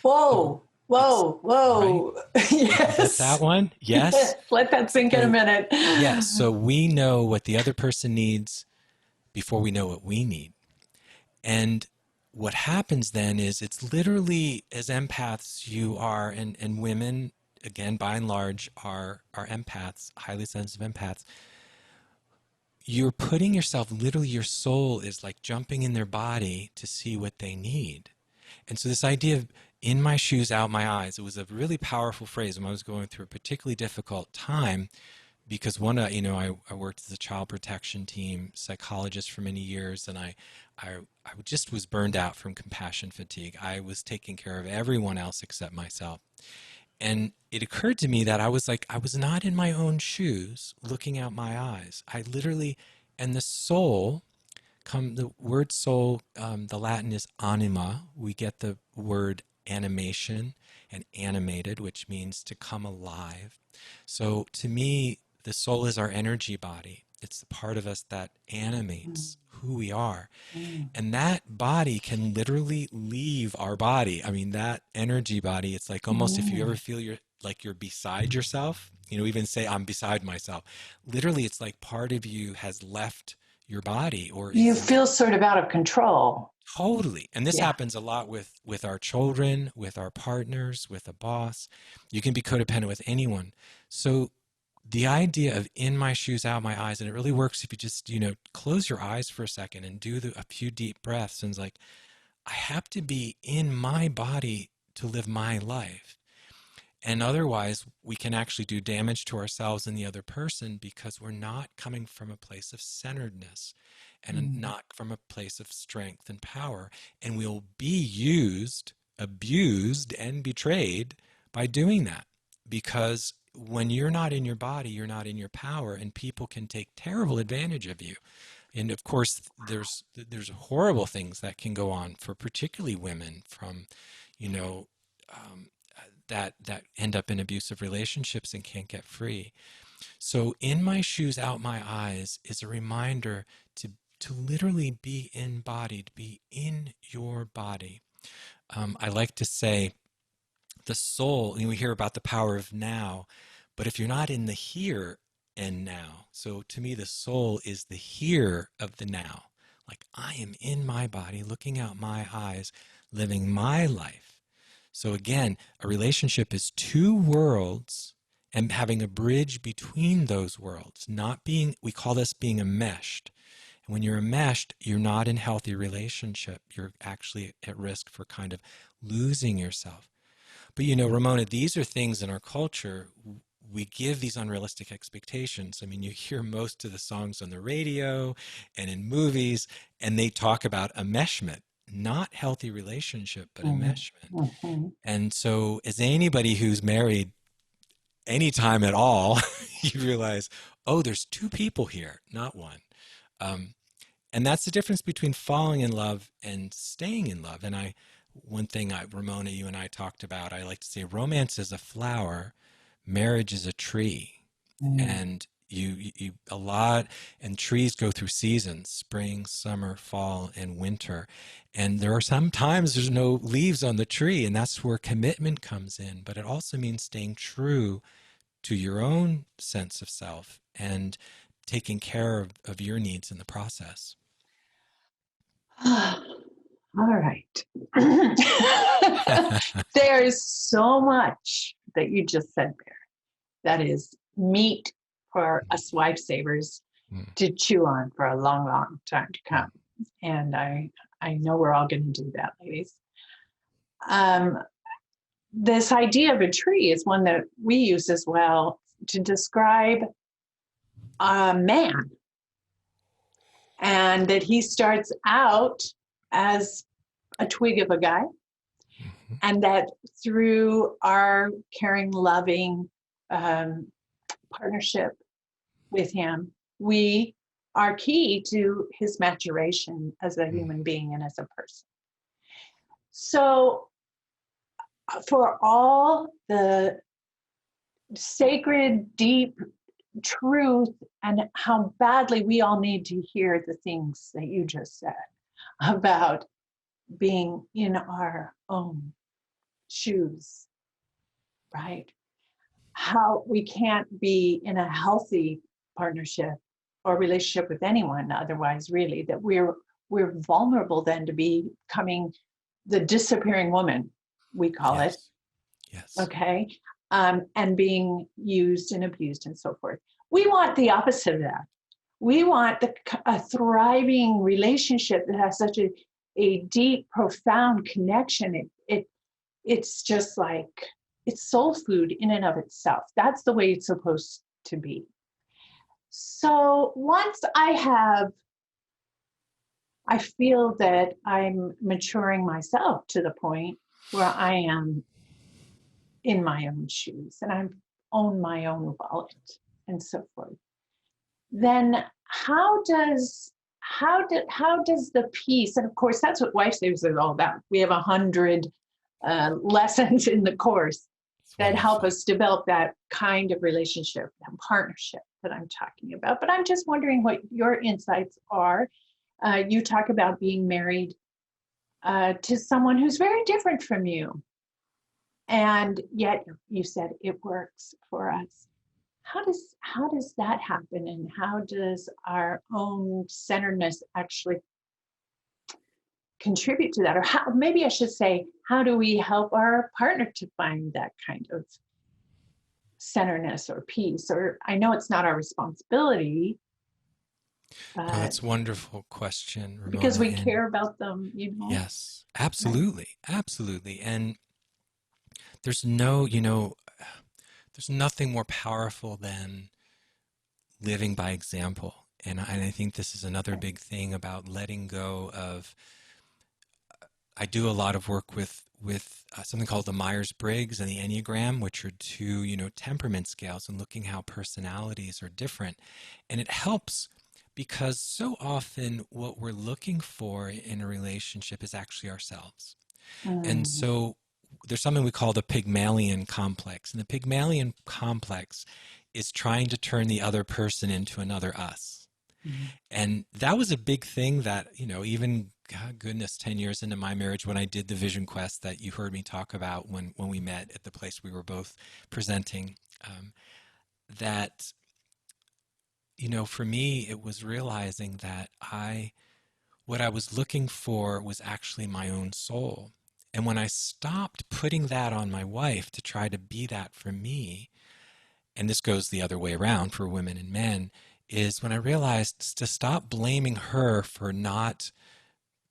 Whoa. Right? Yes. Get that one? Yes. Let that sink in a minute. Yes. So we know what the other person needs before we know what we need. And what happens then is it's literally, as empaths, you are, and women, again, by and large, are empaths, highly sensitive empaths. You're putting yourself, literally your soul is like jumping in their body to see what they need. And so this idea of in my shoes, out my eyes, it was a really powerful phrase when I was going through a particularly difficult time, because I worked as a child protection team psychologist for many years, and I just was burned out from compassion fatigue. I was taking care of everyone else except myself. And it occurred to me that I was not in my own shoes looking out my eyes. I literally, and the soul, the word soul, the Latin is anima. We get the word animation and animated, which means to come alive. So to me, the soul is our energy body. It's the part of us that animates who we are. And that body can literally leave our body. I mean, that energy body, it's like almost if you ever feel you're beside yourself, even say I'm beside myself. Literally, it's like part of you has left your body, or you feel sort of out of control. Totally. And this happens a lot with our children, with our partners, with a boss. You can be codependent with anyone. So the idea of in my shoes, out my eyes, and it really works if you just, close your eyes for a second and do a few deep breaths. And it's like, I have to be in my body to live my life. And otherwise, we can actually do damage to ourselves and the other person because we're not coming from a place of centeredness and not from a place of strength and power. And we'll be used, abused, and betrayed by doing that. Because when you're not in your body, you're not in your power, and people can take terrible advantage of you. And of course, there's horrible things that can go on for particularly women from, that end up in abusive relationships and can't get free. So in my shoes, out my eyes is a reminder to literally be embodied, be in your body. I like to say the soul, and we hear about the power of now, but if you're not in the here and now, so to me, the soul is the here of the now. Like I am in my body, looking out my eyes, living my life. So again, a relationship is two worlds and having a bridge between those worlds, not being, we call this being enmeshed. And when you're enmeshed, you're not in healthy relationship. You're actually at risk for kind of losing yourself. But Ramona, these are things in our culture, we give these unrealistic expectations. I mean, you hear most of the songs on the radio and in movies, and they talk about enmeshment, not healthy relationship, but enmeshment. And so as anybody who's married anytime at all, you realize, oh, there's two people here, not one. And that's the difference between falling in love and staying in love. And one thing, Ramona, you and I talked about, I like to say romance is a flower, marriage is a tree. And you a lot, and trees go through seasons, spring, summer, fall, and winter. And there are some times there's no leaves on the tree, and that's where commitment comes in. But it also means staying true to your own sense of self and taking care of your needs in the process. All right. There's so much that you just said there that is meat for us Lifesavers to chew on for a long, long time to come. And I know we're all going to do that, ladies. This idea of a tree is one that we use as well to describe a man. And that he starts out as a twig of a guy, and that through our caring, loving partnership with him, we are key to his maturation as a human being and as a person. So for all the sacred, deep truth and how badly we all need to hear the things that you just said about being in our own shoes, right? How we can't be in a healthy partnership or relationship with anyone otherwise, really, that we're vulnerable then to becoming the disappearing woman, we call it. Yes. Okay. And being used and abused and so forth. We want the opposite of that. We want a thriving relationship that has such a deep, profound connection. It's just like, it's soul food in and of itself. That's the way it's supposed to be. So once I feel that I'm maturing myself to the point where I am in my own shoes and I own my own wallet and so forth, then how does the peace, and of course that's what WifeSavers is all about. We have 100 lessons in the course that help us develop that kind of relationship and partnership that I'm talking about. But I'm just wondering what your insights are. You talk about being married to someone who's very different from you. And yet you said it works for us. How does that happen? And how does our own centeredness actually contribute to that? Or maybe I should say, how do we help our partner to find that kind of centeredness or peace? Or I know it's not our responsibility, No, but that's a wonderful question, because Ramona. we And care about them, you know? yes, Right. absolutely, absolutely. And there's no, there's nothing more powerful than living by example. And I think this is another big thing about letting go of. I do a lot of work with something called the Myers-Briggs and the Enneagram, which are two, temperament scales, and looking how personalities are different. And it helps because so often what we're looking for in a relationship is actually ourselves. And Mm, so there's something we call the Pygmalion complex. And the Pygmalion complex is trying to turn the other person into another us. mm, And that was a big thing that, even, God, goodness, 10 years into my marriage, when I did the vision quest that you heard me talk about when we met at the place we were both presenting, that, for me, it was realizing that what I was looking for was actually my own soul. And when I stopped putting that on my wife to try to be that for me, and this goes the other way around for women and men, is when I realized to stop blaming her for not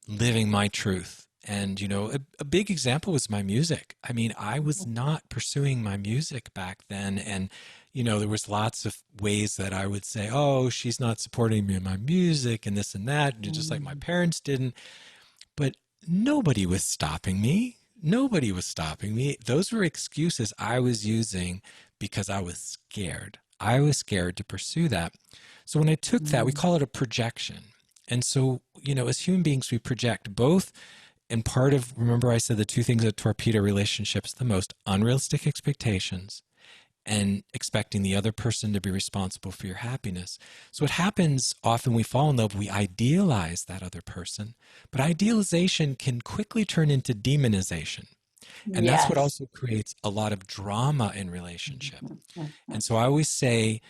living my truth. And, a big example was my music. I mean, I was not pursuing my music back then. And, there was lots of ways that I would say, oh, she's not supporting me in my music and this and that, and just like my mm, parents didn't. But nobody was stopping me. Nobody was stopping me. Those were excuses I was using because I was scared. I was scared to pursue that. So when I took that, we mm. call it a projection. And so, as human beings, we project both. And part of, remember I said the two things that torpedo relationships the most: unrealistic expectations and expecting the other person to be responsible for your happiness. So what happens often, we fall in love, we idealize that other person, but idealization can quickly turn into demonization. And that's what Yes. also creates a lot of drama in relationship. Mhm, mhm, And so I always say,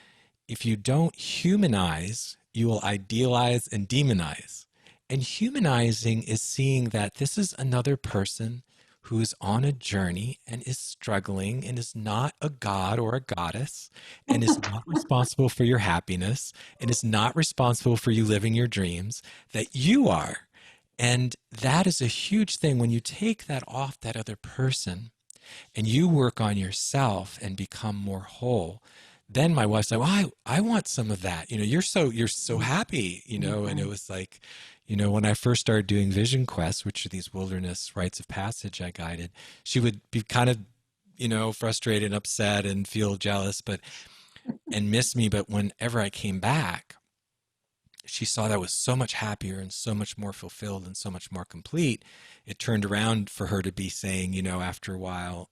if you don't humanize, you will idealize and demonize. And humanizing is seeing that this is another person who is on a journey and is struggling and is not a god or a goddess and is not responsible for your happiness and is not responsible for you living your dreams, that you are. And that is a huge thing. When you take that off that other person and you work on yourself and become more whole, then my wife's like, well, I want some of that. You're so happy, and it mhm, was like, when I first started doing vision quests, which are these wilderness rites of passage I guided, she would be kind of, frustrated and upset and feel jealous, and miss me. But whenever I came back, she saw that I was so much happier and so much more fulfilled and so much more complete. It turned around for her to be saying, after a while,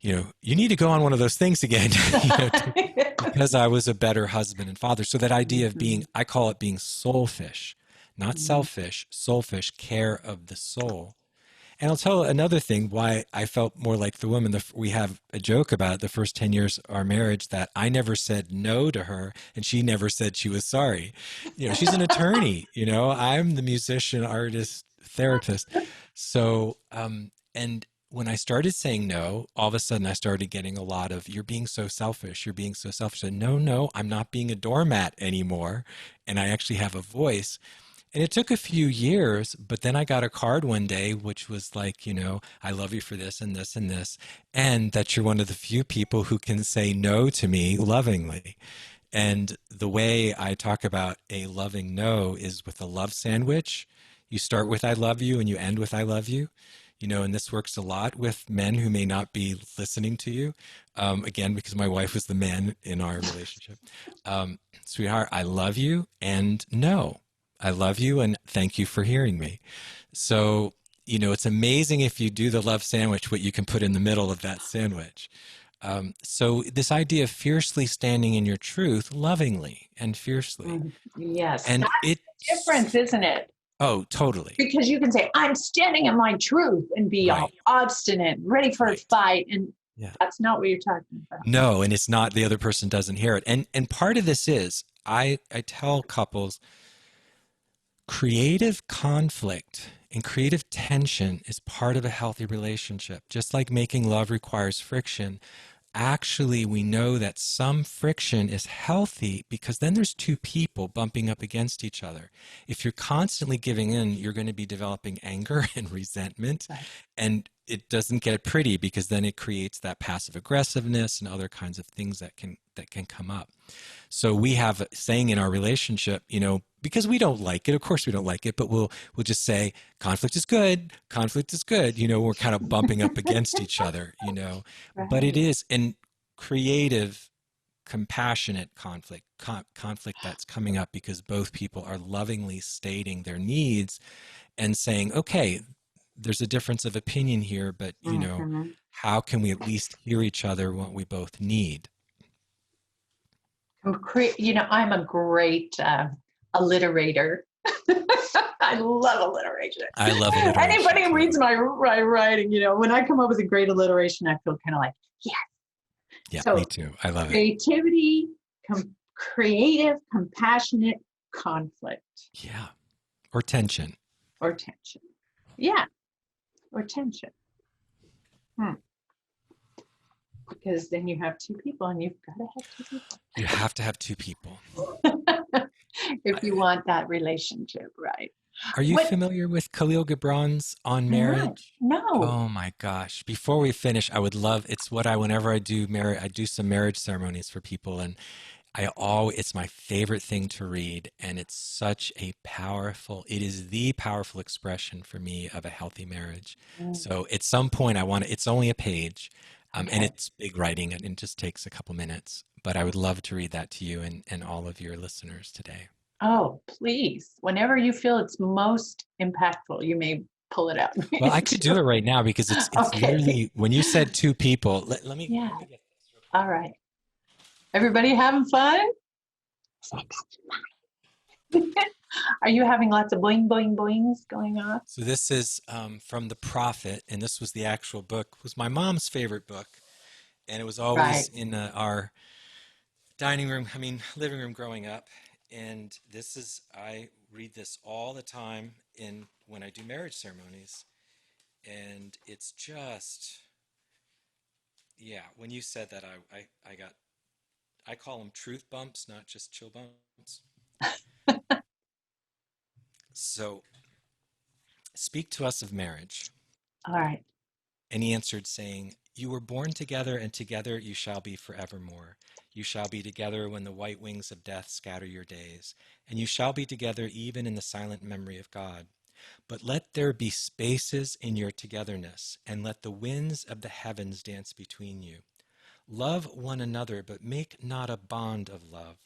you need to go on one of those things again, because I was a better husband and father. So that idea of being, mhm, I call it being soulfish, not mhm. selfish, soulfish, care of the soul. And I'll tell another thing why I felt more like the woman. We have a joke about the first 10 years of our marriage, that I never said no to her and she never said she was sorry. She's an attorney, I'm the musician, artist, therapist. So, and when I started saying no, all of a sudden I started getting a lot of, you're being so selfish. You're being so selfish. And no, I'm not being a doormat anymore. And I actually have a voice. And it took a few years, but then I got a card one day, which was like, I love you for this and this and this, and that you're one of the few people who can say no to me lovingly. And the way I talk about a loving no is with a love sandwich. You start with I love you and you end with I love you. And this works a lot with men who may not be listening to you. Again, because my wife was the man in our relationship. Sweetheart, I love you, and no. I love you and thank you for hearing me. So, it's amazing if you do the love sandwich, what you can put in the middle of that sandwich. So this idea of fiercely standing in your truth, lovingly and fiercely. Mm, yes, And that's the it's, difference, isn't it? oh, totally. Because you can say, I'm standing in my truth and be all Right, obstinate, ready for a right. fight. And Yeah. that's not what you're talking about. No, and it's not, the other person doesn't hear it. And part of this is, I tell couples, creative conflict and creative tension is part of a healthy relationship. Just like making love requires friction, actually we know that some friction is healthy because then there's two people bumping up against each other. If you're constantly giving in, you're going to be developing anger and resentment, Right. and it doesn't get pretty because then it creates that passive aggressiveness and other kinds of things that can come up. So we have a saying in our relationship, because we don't like it, of course we don't like it, but we'll just say conflict is good, conflict is good. We're kind of bumping up against each other, but it Right. is in creative, compassionate conflict, conflict that's coming up because both people are lovingly stating their needs and saying, okay, there's a difference of opinion here, but Mhm. how can we at least hear each other what we both need? I'm a great alliterator. I love alliteration. I love alliteration Anybody who too. reads my writing, when I come up with a great alliteration, I feel kind of like, yeah. Yeah, So me too. I love it. creativity, creative, compassionate conflict. Yeah. Or tension. Or tension. Yeah. Or tension. Because then you have two people and you've got to have two people. You have to have two people. If you want that relationship, right? Are you familiar with Khalil Gibran's On Marriage? No. Oh my gosh. Before we finish, I would love, whenever I do I do some marriage ceremonies for people, and it's my favorite thing to read, and it is the powerful expression for me of a healthy marriage. So at some point it's only a page, and it's big writing, and it just takes a couple minutes, but I would love to read that to you and all of your listeners today. Oh, please. Whenever you feel it's most impactful, you may pull it out. Well, I could do it right now because it's okay. literally, when you said two people, let me Yeah. get this real quick. All right. Everybody having fun? Are you having lots of boing, boing, boings going on? So this is from The Prophet, and this was the actual book. It was my mom's favorite book, and it was always in our living room growing up. And I read this all the time when I do marriage ceremonies. And it's just, yeah, when you said that, I call them truth bumps, not just chill bumps. So, speak to us of marriage. All right. And he answered, saying, you were born together, and together you shall be forevermore. You shall be together when the white wings of death scatter your days, and you shall be together even in the silent memory of God. But let there be spaces in your togetherness, and let the winds of the heavens dance between you. Love one another, but make not a bond of love.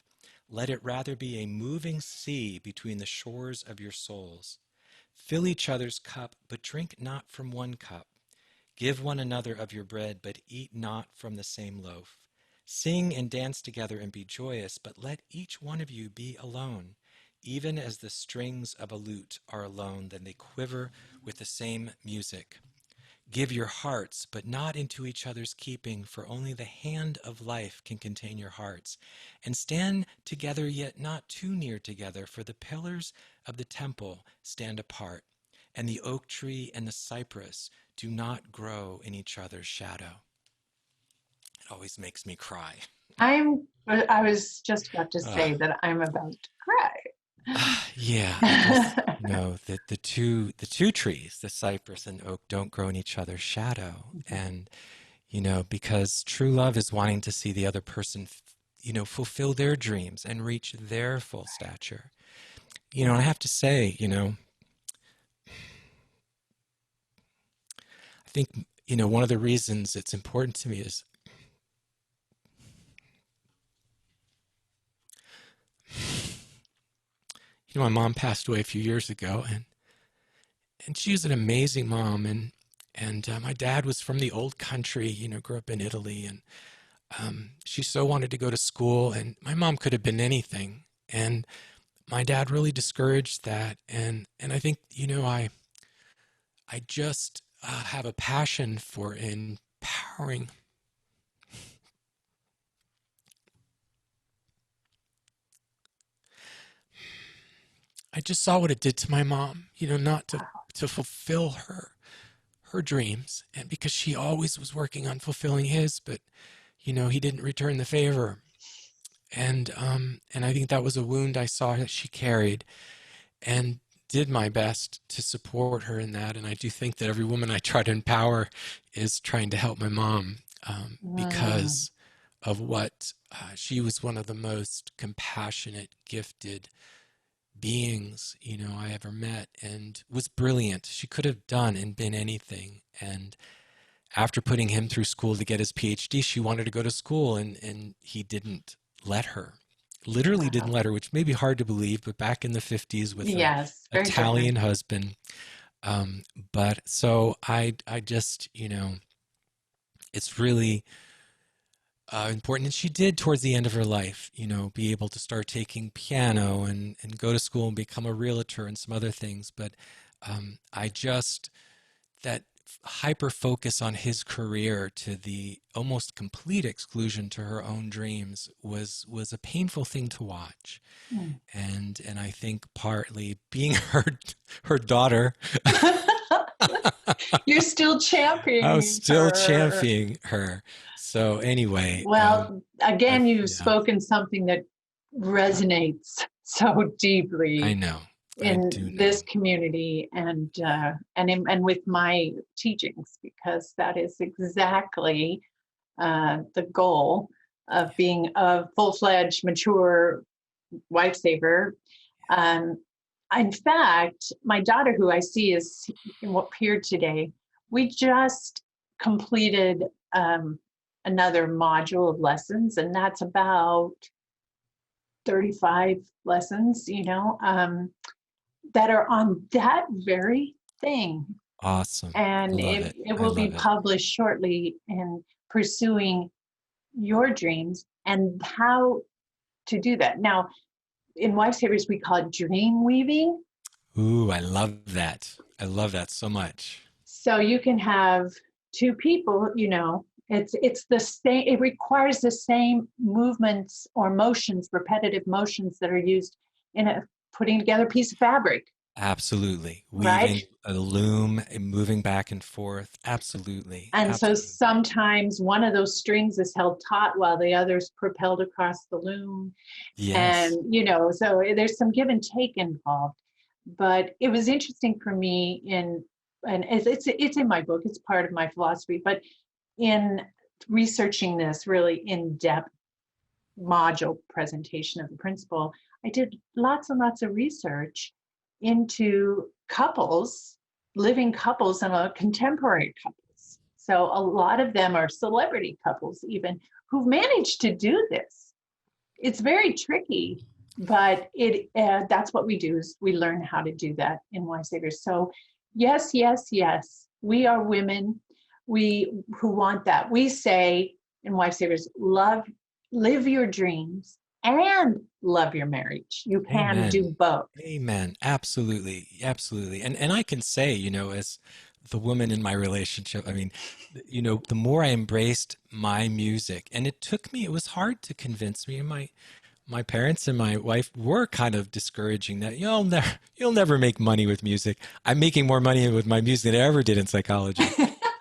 Let it rather be a moving sea between the shores of your souls. Fill each other's cup, but drink not from one cup. Give one another of your bread, but eat not from the same loaf. Sing and dance together and be joyous, but let each one of you be alone. Even as the strings of a lute are alone, then they quiver with the same music. Give your hearts, but not into each other's keeping, for only the hand of life can contain your hearts. And stand together, yet not too near together, for the pillars of the temple stand apart, and the oak tree and the cypress do not grow in each other's shadow. It always makes me cry. I was just about to say that I'm about to cry. Yeah, because the two trees, the cypress and oak, don't grow in each other's shadow, and because true love is wanting to see the other person, fulfill their dreams and reach their full stature. And I have to say, I think one of the reasons it's important to me is my mom passed away a few years ago, and she was an amazing mom, and my dad was from the old country, grew up in Italy, and she so wanted to go to school, and my mom could have been anything, and my dad really discouraged that, and I think I just have a passion for empowering. I just saw what it did to my mom, not to fulfill her dreams, and because she always was working on fulfilling his, but he didn't return the favor. And I think that was a wound I saw that she carried, and did my best to support her in that. And I do think that every woman I try to empower is trying to help my mom, because of what she was one of the most compassionate, gifted beings, I ever met, and was brilliant. She could have done and been anything. And after putting him through school to get his Ph.D., she wanted to go to school, and he didn't let her. Literally didn't let her, which may be hard to believe, but back in the 50s with an Yes, very Italian different. husband. But so I just, it's really important. And she did, towards the end of her life, be able to start taking piano and go to school and become a realtor and some other things. But I just, that hyper focus on his career to the almost complete exclusion to her own dreams was a painful thing to watch. Mm. And I think partly being her daughter, You're still I was championing still her. championing her. So anyway, Well, again, you've yeah, spoken something that resonates so I deeply know, I do in know. this community and with my teachings, because that is exactly the goal of being a full-fledged, mature wife saver. Um, in fact, my daughter, who I see is here today, we just completed another module of lessons, and that's about 35 lessons, that are on that very thing. Awesome. I And love it, it. it I will be love it. published shortly in pursuing your dreams and how to do that. Now, in WifeSavers, we call it dream weaving. Ooh, I love that. I love that so much. So you can have two people, it's the same, it requires the same movements or motions, repetitive motions that are used in putting together a piece of fabric, Absolutely. right? Weaving a loom and moving back and forth. Absolutely. And so Absolutely. sometimes one of those strings is held taut while the other's propelled across the loom. And, Yes. so there's some give and take involved. But it was interesting for me and it's in my book, it's part of my philosophy, but in researching this really in-depth module presentation of the principle, I did lots and lots of research into couples, living couples and contemporary couples. So a lot of them are celebrity couples even who've managed to do this. It's very tricky, but that's what we do, is we learn how to do that in WifeSavers. So yes, yes, yes, we are women who want that. We say in WifeSavers, live your dreams and love your marriage. You can do Amen. both. Amen. Absolutely. Absolutely. And I can say, as the woman in my relationship, I mean, the more I embraced my music, and it was hard to convince me, and my parents and my wife were kind of discouraging that you'll never make money with music. I'm making more money with my music than I ever did in psychology.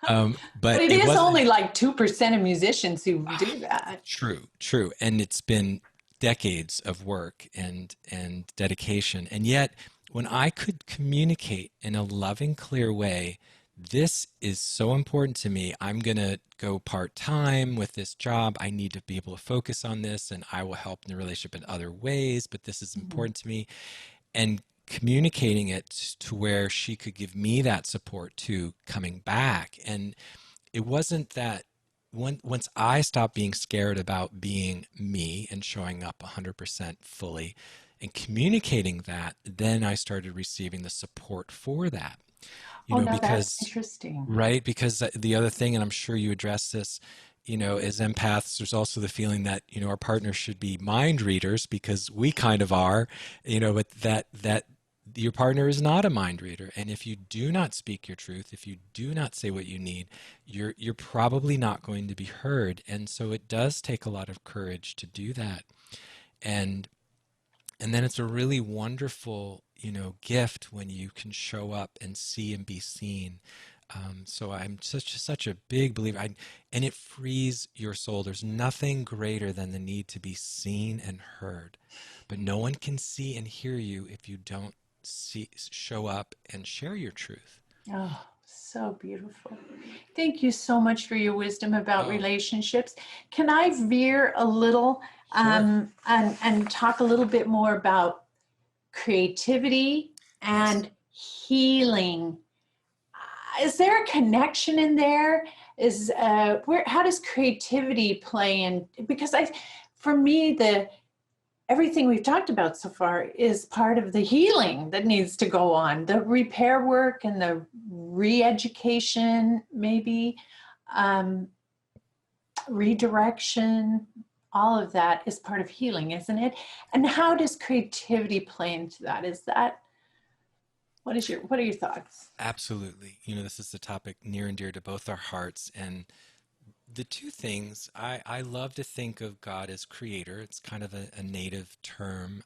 But But it it is wasn't. only like 2% of musicians who do that. True, true. And it's been decades of work and dedication. And yet, when I could communicate in a loving, clear way, this is so important to me. I'm going to go part-time with this job. I need to be able to focus on this, and I will help in the relationship in other ways, but this is Mhm. important to me. And communicating it to where she could give me that support too, coming back. And it wasn't that once I stopped being scared about being me and showing up 100% fully and communicating that, then I started receiving the support for that. Oh, no, that's Because, interesting. right? Because the other thing, and I'm sure you address this, as empaths, there's also the feeling that, our partners should be mind readers, because we kind of are, but that your partner is not a mind reader. And if you do not speak your truth, if you do not say what you need, you're probably not going to be heard. And so it does take a lot of courage to do that. And and then it's a really wonderful, gift when you can show up and see and be seen. So I'm such a big believer, and it frees your soul. There's nothing greater than the need to be seen and heard, but no one can see and hear you if you don't show up and share your truth. Oh, so beautiful. Thank you so much for your wisdom about Oh, relationships. Can I veer a little sure. and talk a little bit more about creativity Yes. and healing? Is there a connection in there? Is where? How does creativity play in? Because for me, the everything we've talked about so far is part of the healing that needs to go on, the repair work and the re-education, maybe um, redirection. All of that is part of healing, isn't it? And how does creativity play into that? Is that what are your thoughts? Absolutely. This is a topic near and dear to both our hearts. And the two things, I love to think of God as creator. It's kind of a native term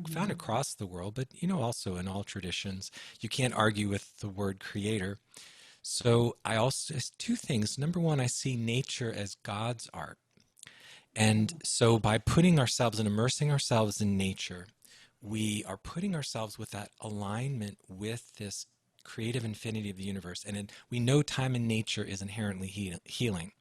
found Mhm. across the world, but also in all traditions. You can't argue with the word creator. So I also, two things. Number one, I see nature as God's art. And so by putting ourselves and immersing ourselves in nature, we are putting ourselves with that alignment with this creative infinity of the universe. And we know time in nature is inherently healing.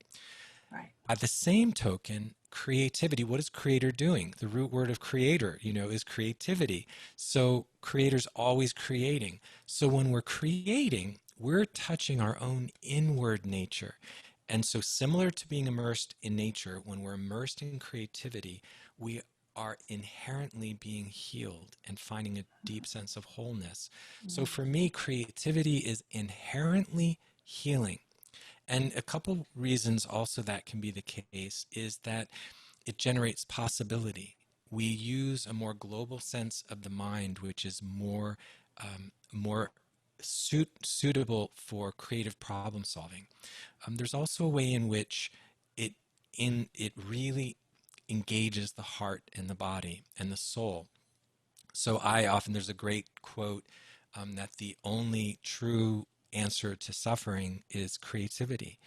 Right. At the same token, creativity, what is creator doing? The root word of creator, is creativity. So creator's always creating. So when we're creating, we're touching our own inward nature. And so similar to being immersed in nature, when we're immersed in creativity, we are inherently being healed and finding a deep sense of wholeness. So for me, creativity is inherently healing. And a couple reasons also that can be the case is that it generates possibility. We use a more global sense of the mind, which is more suitable for creative problem solving. There's also a way in which it it really engages the heart and the body and the soul. So there's a great quote that the only true answer to suffering is creativity.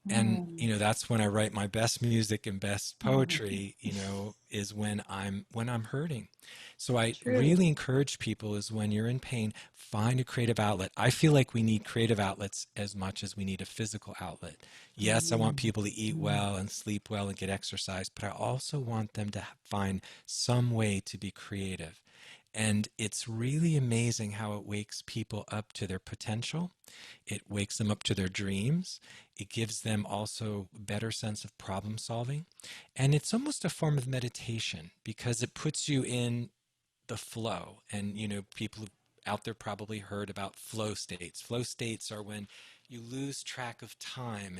And Mm. that's when I write my best music and best Mhm. poetry, is when I'm hurting. So I True. really encourage people, is when you're in pain, find a creative outlet. I feel like we need creative outlets as much as we need a physical outlet. Yes, I want Mm. people to eat well and sleep well and get exercise, but I also want them to find some way to be creative. And it's really amazing how it wakes people up to their potential. It wakes them up to their dreams. It gives them also a better sense of problem solving. And it's almost a form of meditation because it puts you in the flow. And, people out there probably heard about flow states. Flow states are when you lose track of time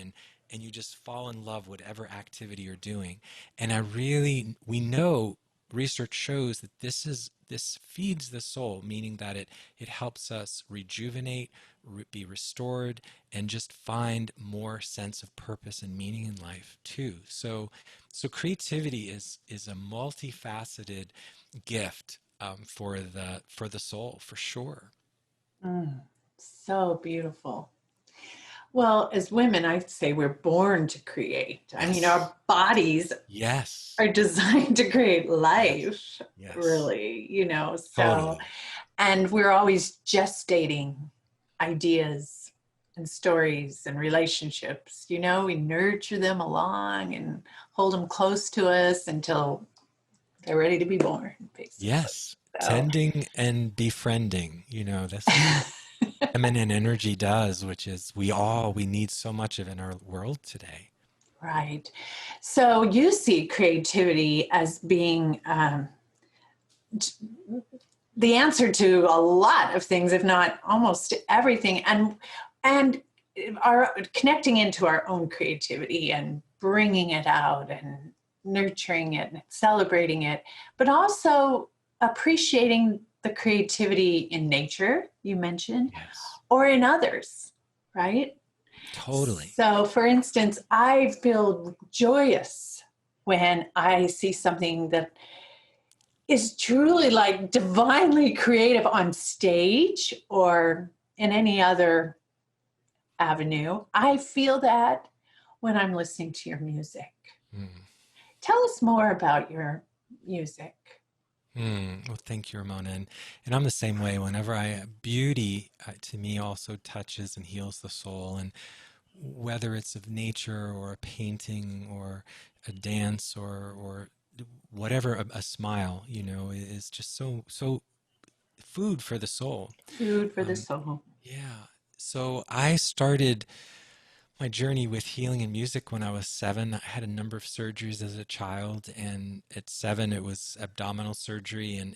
and you just fall in love with whatever activity you're doing. And we know research shows that this feeds the soul, meaning that it helps us rejuvenate, be restored, and just find more sense of purpose and meaning in life too. So creativity is a multifaceted gift for the soul, for sure. Mm. So beautiful. Well, as women, I say we're born to create. I mean, Yes. our bodies Yes. are designed to create Yes. life, Yes. really, so, Totally. and we're always gestating ideas and stories and relationships, we nurture them along and hold them close to us until they're ready to be born, basically. Yes. So, Tending and befriending. This is what feminine energy does, which is we need so much of in our world today. right. So you see creativity as being the answer to a lot of things, if not almost everything, and our connecting into our own creativity and bringing it out and nurturing it and celebrating it, but also appreciating the creativity in nature you mentioned, Yes. or in others, right? Totally. So for instance, I feel joyous when I see something that is truly like divinely creative on stage or in any other avenue. I feel that when I'm listening to your music. Mm. Tell us more about your music. Well, thank you, Ramona. And I'm the same way. Beauty to me also touches and heals the soul. And whether it's of nature or a painting or a dance or whatever, a smile, is just so food for the soul. Food for the Um, soul. yeah. So I started my journey with healing and music when I was 7. I had a number of surgeries as a child, and at 7 it was abdominal surgery, and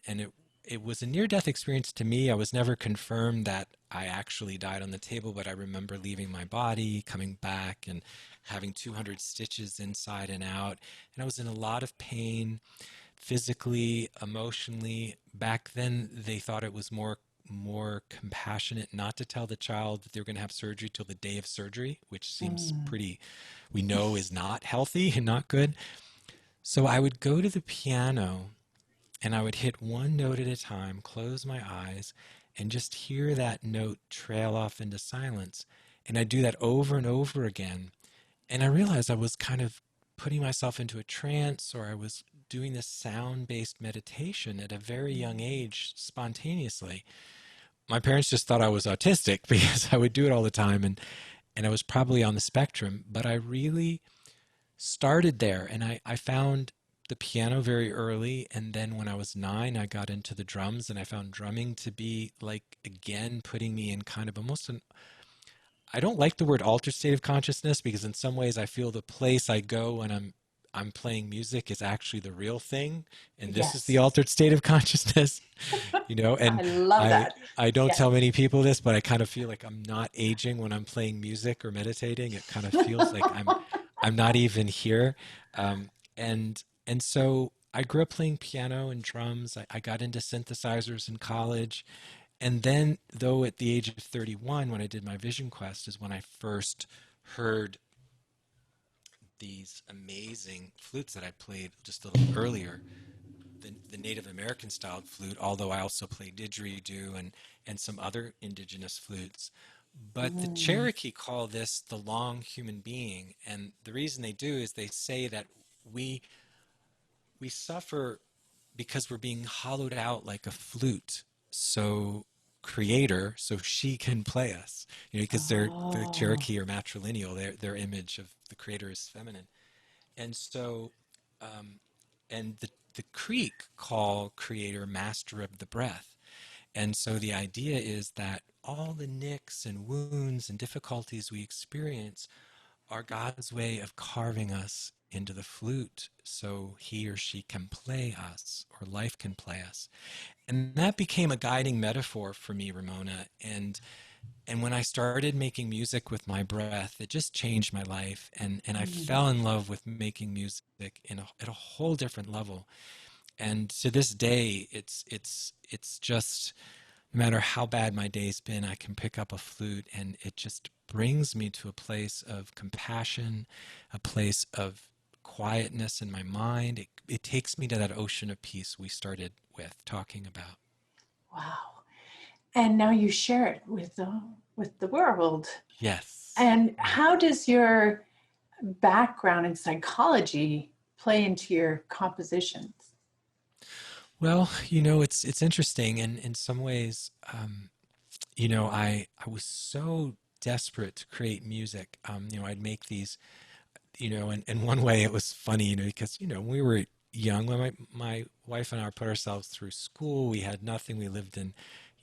it was a near-death experience to me. I was never confirmed that I actually died on the table, but I remember leaving my body, coming back, and having 200 stitches inside and out. And I was in a lot of pain, physically, emotionally. Back then, they thought it was more compassionate not to tell the child that they were going to have surgery till the day of surgery, which seems pretty, we know is not healthy and not good. So I would go to the piano and I would hit one note at a time, close my eyes, and just hear that note trail off into silence. And I'd do that over and over again. And I realized I was kind of putting myself into a trance, or I was doing this sound-based meditation at a very young age spontaneously. My parents just thought I was autistic because I would do it all the time, and I was probably on the spectrum. But I really started there, and I found the piano very early, and then when I was 9 I got into the drums, and I found drumming to be like, again, putting me in kind of almost an, I don't like the word altered state of consciousness, because in some ways I feel the place I go when I'm playing music is actually the real thing, and this is the Yes. altered state of consciousness. And I love I that. I don't Yes. tell many people this, but I kind of feel like I'm not aging when I'm playing music or meditating. It kind of feels like I'm not even here. And so I grew up playing piano and drums. I got into synthesizers in college. And then, though, at the age of 31, when I did my Vision Quest, is when I first heard these amazing flutes that I played just a little earlier, the Native American styled flute, although I also play didgeridoo and some other indigenous flutes. But the Mm. Cherokee call this the long human being. And the reason they do is they say that we we suffer because we're being hollowed out like a flute. So creator, so she can play us, because the Oh. Cherokee are matrilineal. Their image of the creator is feminine. And so, um, and the Creek call creator master of the breath. And so the idea is that all the nicks and wounds and difficulties we experience are God's way of carving us into the flute so he or she can play us, or life can play us. And that became a guiding metaphor for me, Ramona. And when I started making music with my breath, it just changed my life. And I Mm. fell in love with making music at a whole different level. And to this day, it's just, no matter how bad my day's been, I can pick up a flute and it just brings me to a place of compassion, a place of quietness in my mind. It takes me to that ocean of peace we started with talking about. Wow. And now you share it with the world. Yes. And Yeah. how does your background in psychology play into your compositions? Well, it's interesting, and in some ways, I was so desperate to create music. I'd make these, and one way it was funny, because when we were young, when my wife and I put ourselves through school, we had nothing. We lived in,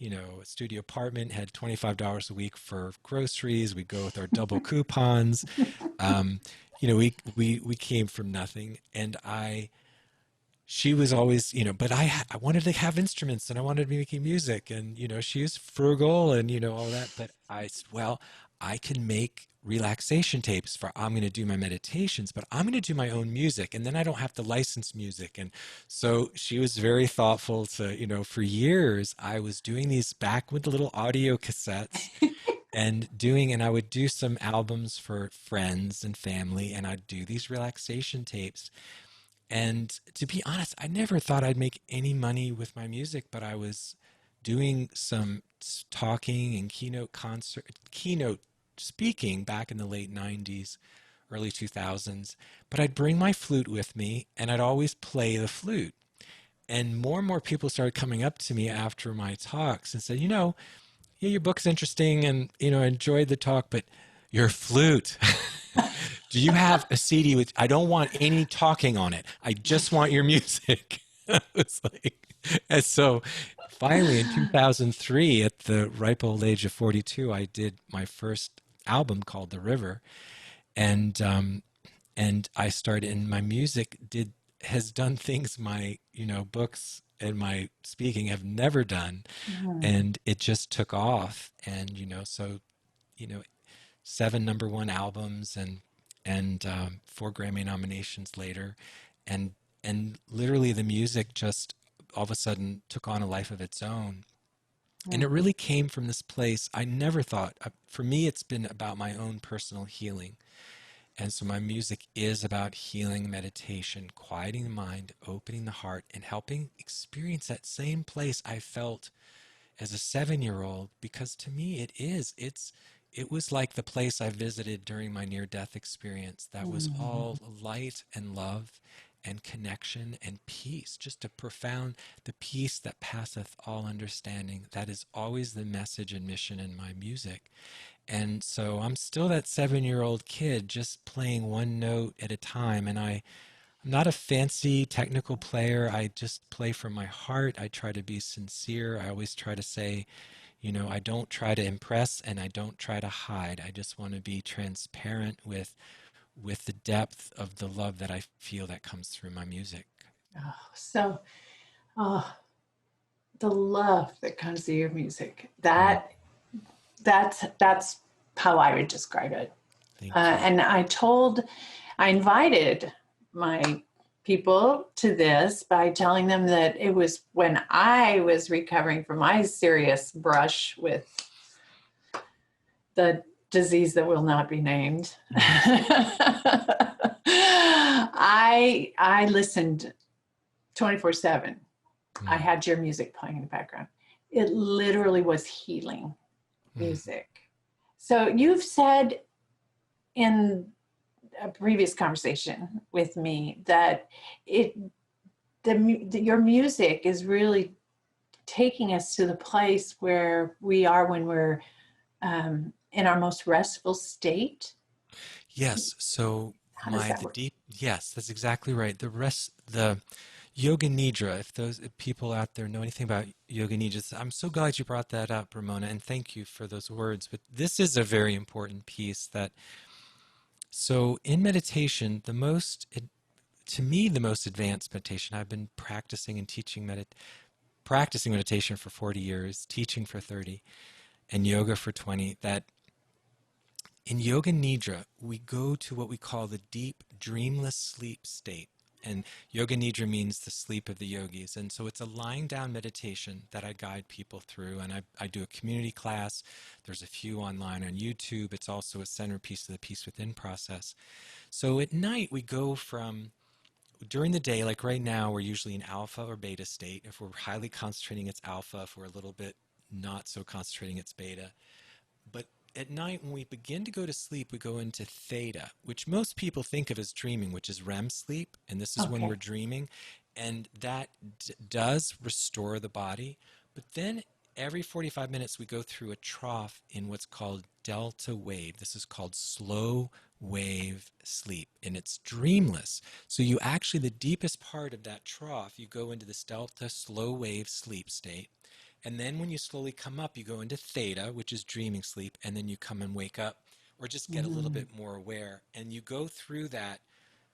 a studio apartment, had $25 a week for groceries. We'd go with our double coupons. Um, we came from nothing, and she was always, but I wanted to have instruments and I wanted to be making music, and, she was frugal and, all that. But I said, well, I can make relaxation tapes I'm going to do my meditations, but I'm going to do my own music, and then I don't have to license music. And so she was very thoughtful to, for years, I was doing these back with the little audio cassettes and I would do some albums for friends and family, and I'd do these relaxation tapes. And to be honest, I never thought I'd make any money with my music, but I was doing some talking and keynote speaking back in the late 90s, early 2000s, but I'd bring my flute with me and I'd always play the flute. And more people started coming up to me after my talks and said, yeah, your book's interesting and, I enjoyed the talk, but your flute, do you have a CD with, I don't want any talking on it. I just want your music. It's like, and so finally in 2003, at the ripe old age of 42, I did my first album called The River. And I started, and my music has done things my, books and my speaking have never done. And it just took off. And, so, you know, 7 number one albums and 4 Grammy nominations later. And literally the music just all of a sudden took on a life of its own. And it really came from this place. I never thought, for me, it's been about my own personal healing. And so my music is about healing, meditation, quieting the mind, opening the heart, and helping experience that same place I felt as a 7-year-old, because to me it was like the place I visited during my near-death experience that was all light and love and connection and peace, just the peace that passeth all understanding. That is always the message and mission in my music. And so I'm still that 7-year-old kid just playing one note at a time. And I'm not a fancy technical player. I just play from my heart. I try to be sincere. I always try to say, I don't try to impress and I don't try to hide. I just want to be transparent with the depth of the love that I feel that comes through my music. The love that comes through your music, that's how I would describe it. And I invited my people to this by telling them that it was when I was recovering from my serious brush with the disease that will not be named. I listened 24/7. I had your music playing in the background. It literally was healing music. So you've said in a previous conversation with me that your music is really taking us to the place where we are when we're in our most restful state. Yes. So yes, that's exactly right. The Yoga Nidra, if those people out there know anything about Yoga Nidra, I'm so glad you brought that up, Ramona, and thank you for those words. But this is a very important piece so in meditation, to me, the most advanced meditation, I've been practicing and teaching practicing meditation for 40 years, teaching for 30, and yoga for 20, that in Yoga Nidra, we go to what we call the deep, dreamless sleep state. And Yoga Nidra means the sleep of the yogis. And so it's a lying down meditation that I guide people through. And I do a community class. There's a few online on YouTube. It's also a centerpiece of the Peace Within process. So at night, we go during the day, like right now, we're usually in alpha or beta state. If we're highly concentrating, it's alpha. If we're a little bit not so concentrating, it's beta. But at night, when we begin to go to sleep, we go into theta, which most people think of as dreaming, which is REM sleep. And this is when we're dreaming. And that does restore the body. But then every 45 minutes, we go through a trough in what's called delta wave. This is called slow wave sleep. And it's dreamless. So you actually, the deepest part of that trough, you go into this delta slow wave sleep state. And then when you slowly come up, you go into theta, which is dreaming sleep, and then you come and wake up or just get a little bit more aware. And you go through that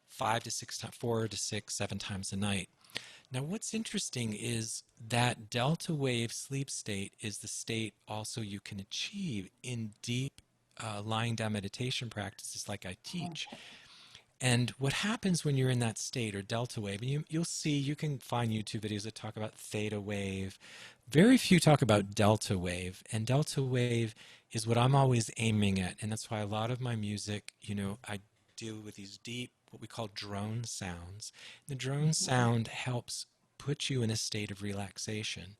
4 to 6, 7 times a night. Now, what's interesting is that delta wave sleep state is the state also you can achieve in deep lying down meditation practices like I teach. And what happens when you're in that state or delta wave, and you'll see, you can find YouTube videos that talk about theta wave. Very few talk about delta wave. And delta wave is what I'm always aiming at. And that's why a lot of my music, I deal with these deep, what we call drone sounds. The drone sound helps put you in a state of relaxation.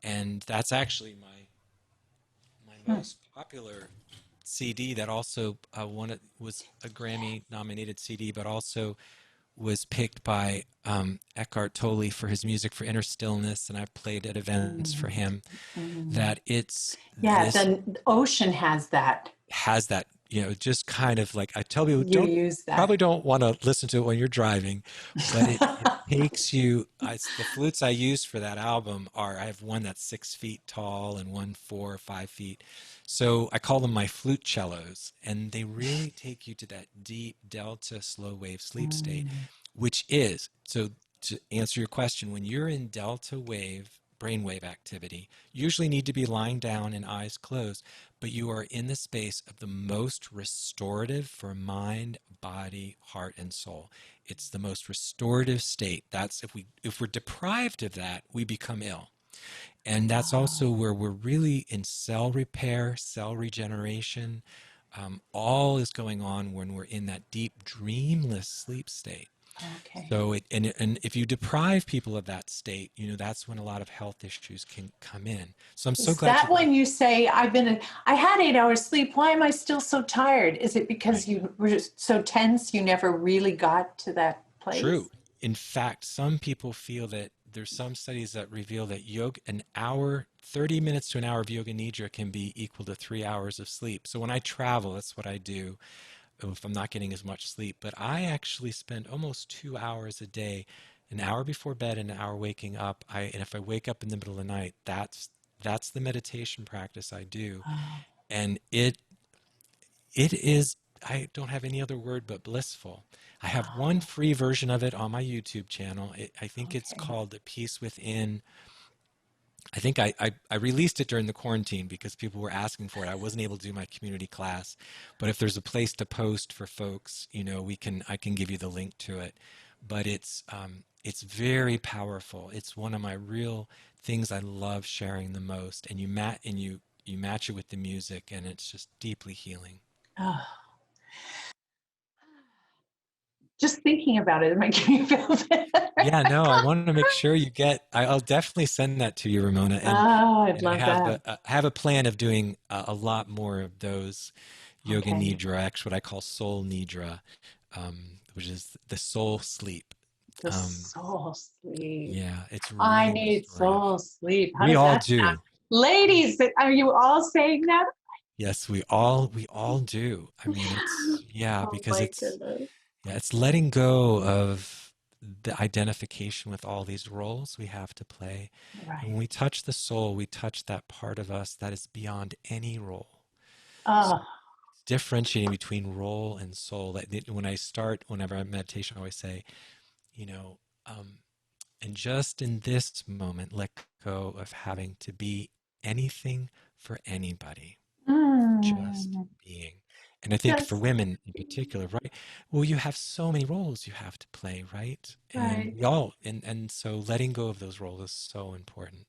And that's actually my most popular CD that also was a Grammy nominated CD, but also was picked by Eckhart Tolle for his music for Inner Stillness, and I played at events for him. That it's Yeah, this the ocean has that. has that, just kind of like, I tell people, You use that. probably don't want to listen to it when you're driving, but it takes you. The flutes I use for that album I have one that's 6 feet tall and one 4 or 5 feet. So I call them my flute cellos, and they really take you to that deep delta slow wave sleep state, which is, so to answer your question, when you're in delta wave brainwave activity, you usually need to be lying down and eyes closed, but you are in the space of the most restorative for mind, body, heart, and soul. It's the most restorative state. That's if we're deprived of that, we become ill. And that's also where we're really in cell repair, cell regeneration. All is going on when we're in that deep, dreamless sleep state. Okay. So and if you deprive people of that state, that's when a lot of health issues can come in. So I'm so glad. Is that when you say, I had 8 hours sleep, why am I still so tired? Is it because you were just so tense you never really got to that place? True. In fact, some people feel that there's some studies that reveal that an hour, 30 minutes to an hour of yoga nidra can be equal to 3 hours of sleep. So when I travel, that's what I do if I'm not getting as much sleep. But I actually spend almost 2 hours a day, an hour before bed and an hour waking up. And if I wake up in the middle of the night, that's the meditation practice I do. And it is, I don't have any other word but blissful. I have one free version of it on my YouTube channel. I think it's called The Peace Within. I think I released it during the quarantine because people were asking for it. I wasn't able to do my community class, but if there's a place to post for folks, I can give you the link to it. But it's very powerful. It's one of my real things I love sharing the most. And you match it with the music, and it's just deeply healing. Oh. Just thinking about it making me feel better. Yeah, no, I wanted to make sure you I'll definitely send that to you, Ramona. And, I'd love that. I have a plan of doing a lot more of those yoga nidra, actually what I call soul nidra, which is the soul sleep. The soul sleep. Yeah, it's really I need soul sleep. How we does all that do. sound? Ladies, are you all saying that? Yes, we all do. I mean, because it's letting go of the identification with all these roles we have to play. Right. And when we touch the soul, we touch that part of us that is beyond any role. So differentiating between role and soul. Whenever I'm meditation, I always say, and just in this moment, let go of having to be anything for anybody. Just being. And I think for women in particular, right? Well, you have so many roles you have to play, right? And we all, and so letting go of those roles is so important.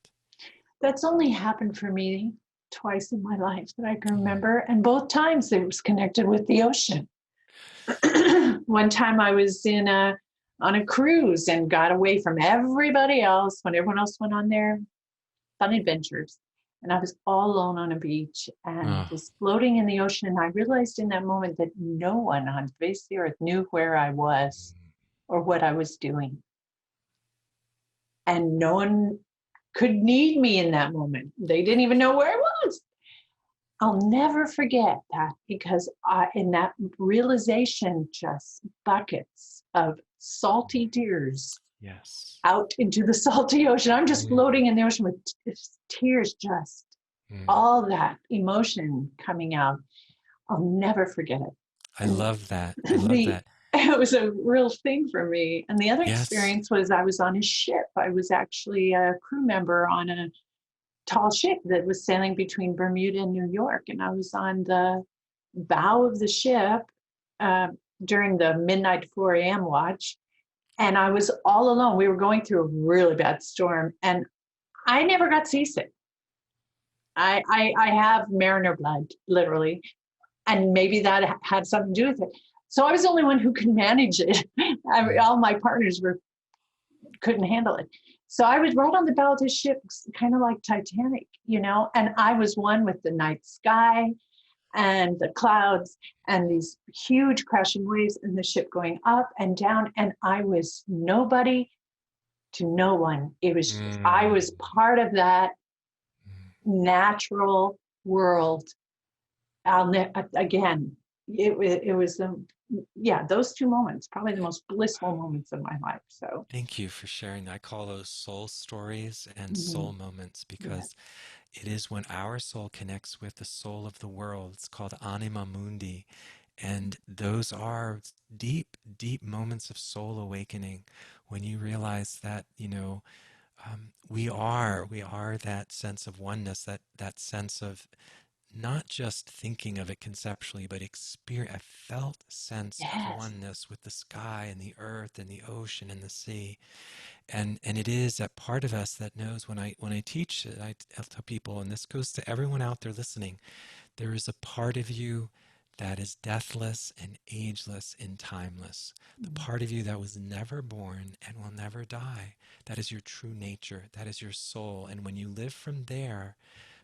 That's only happened for me twice in my life that I can remember. And both times it was connected with the ocean. One time I was on a cruise and got away from everybody else when everyone else went on their fun adventures. And I was all alone on a beach and was floating in the ocean. And I realized in that moment that no one on the face of the earth knew where I was or what I was doing. And no one could need me in that moment. They didn't even know where I was. I'll never forget that because in that realization, just buckets of salty tears out into the salty ocean. I'm just floating in the ocean with tears, just all that emotion coming out. I'll never forget it. I love that. I love that. It was a real thing for me. And the other experience was I was on a ship. I was actually a crew member on a tall ship that was sailing between Bermuda and New York. And I was on the bow of the ship during the midnight 4 a.m. watch. And I was all alone. We were going through a really bad storm. And I never got seasick. I have mariner blood, literally. And maybe that had something to do with it. So I was the only one who could manage it. All my partners couldn't handle it. So I was right on the bow of the ship, kind of like Titanic, and I was one with the night sky. and the clouds and these huge crashing waves and the ship going up and down. And I was nobody to no one. It was just, I was part of that natural world. Again, it was yeah, those two moments, probably the most blissful moments of my life. So thank you for sharing that. I call those soul stories and soul moments, because it is when our soul connects with the soul of the world. It's called anima mundi. And those are deep, deep moments of soul awakening, when you realize that, we are that sense of oneness, that sense of not just thinking of it conceptually, but experience a felt sense of oneness with the sky and the earth and the ocean and the sea. And it is that part of us that knows. When I teach it, I tell people, and this goes to everyone out there listening, there is a part of you that is deathless and ageless and timeless. The part of you that was never born and will never die. That is your true nature. That is your soul. And when you live from there,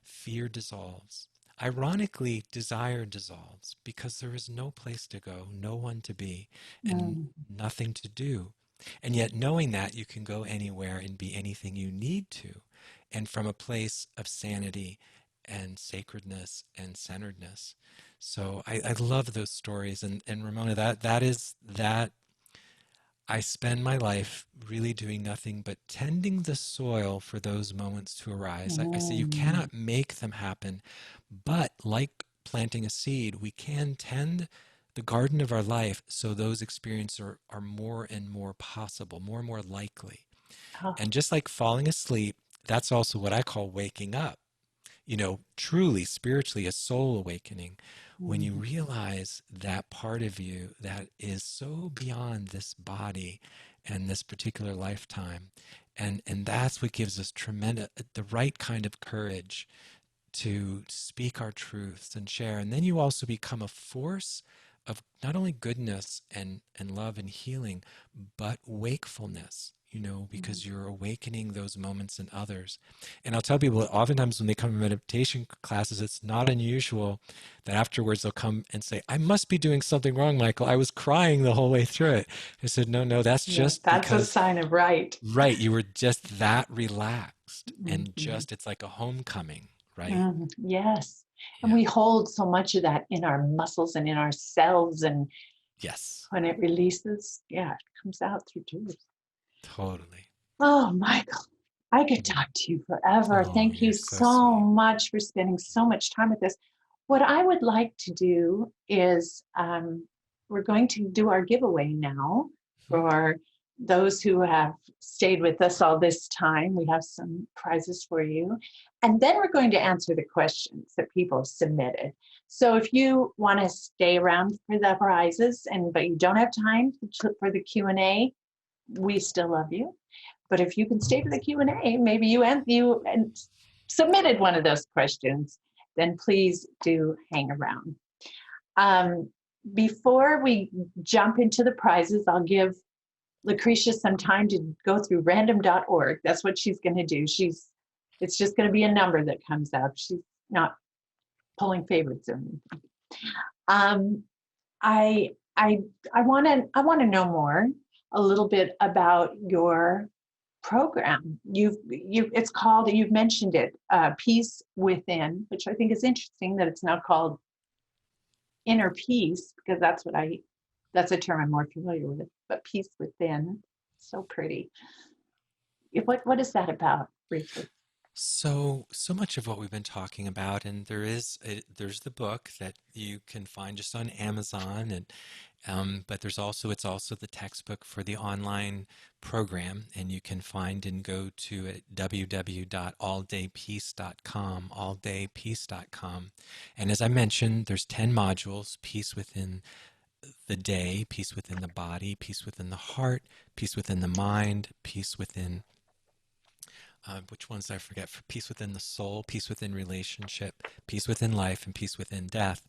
fear dissolves. Ironically, desire dissolves, because there is no place to go, no one to be, and nothing to do. And yet, knowing that, you can go anywhere and be anything you need to. And from a place of sanity and sacredness and centeredness. So I love those stories. And Ramona, that I spend my life really doing nothing but tending the soil for those moments to arise. I say you cannot make them happen, but like planting a seed, we can tend the garden of our life so those experiences are more and more possible, more and more likely. And just like falling asleep, that's also what I call waking up. Truly, spiritually, a soul awakening, when you realize that part of you that is so beyond this body and this particular lifetime. And that's what gives us the right kind of courage to speak our truths and share. And then you also become a force of not only goodness and love and healing, but wakefulness, because you're awakening those moments in others. And I'll tell people, oftentimes when they come to meditation classes, it's not unusual that afterwards they'll come and say, I must be doing something wrong, Michael. I was crying the whole way through it. I said, no, that's just that's because, a sign of right, you were just that relaxed, and just, it's like a homecoming, right? Yes. And we hold so much of that in our muscles and in our cells. And yes, when it releases, it comes out through tears. Totally. Oh, Michael, I could talk to you forever. Thank you so much for spending so much time with us. What I would like to do is we're going to do our giveaway now for those who have stayed with us all this time. We have some prizes for you. And then we're going to answer the questions that people have submitted. So if you want to stay around for the prizes, but you don't have time for the Q&A, we still love you. But if you can stay for the Q&A, maybe you submitted one of those questions, then please do hang around. Before we jump into the prizes, I'll give Lucretia some time to go through random.org. That's what she's going to do. It's just going to be a number that comes up. She's not pulling favorites or anything. I want to know more, a little bit about your program. You've mentioned it, Peace Within, which I think is interesting that it's now called Inner Peace, because that's a term I'm more familiar with. But Peace Within, so pretty. What is that about, briefly? So much of what we've been talking about, and there's the book that you can find just on Amazon, and but it's also the textbook for the online program, and you can find and go to www.alldaypeace.com, alldaypeace.com. And as I mentioned, there's 10 modules: peace within the day, peace within the body, peace within the heart, peace within the mind, peace within which ones I forget, for peace within the soul, peace within relationship, peace within life, and peace within death.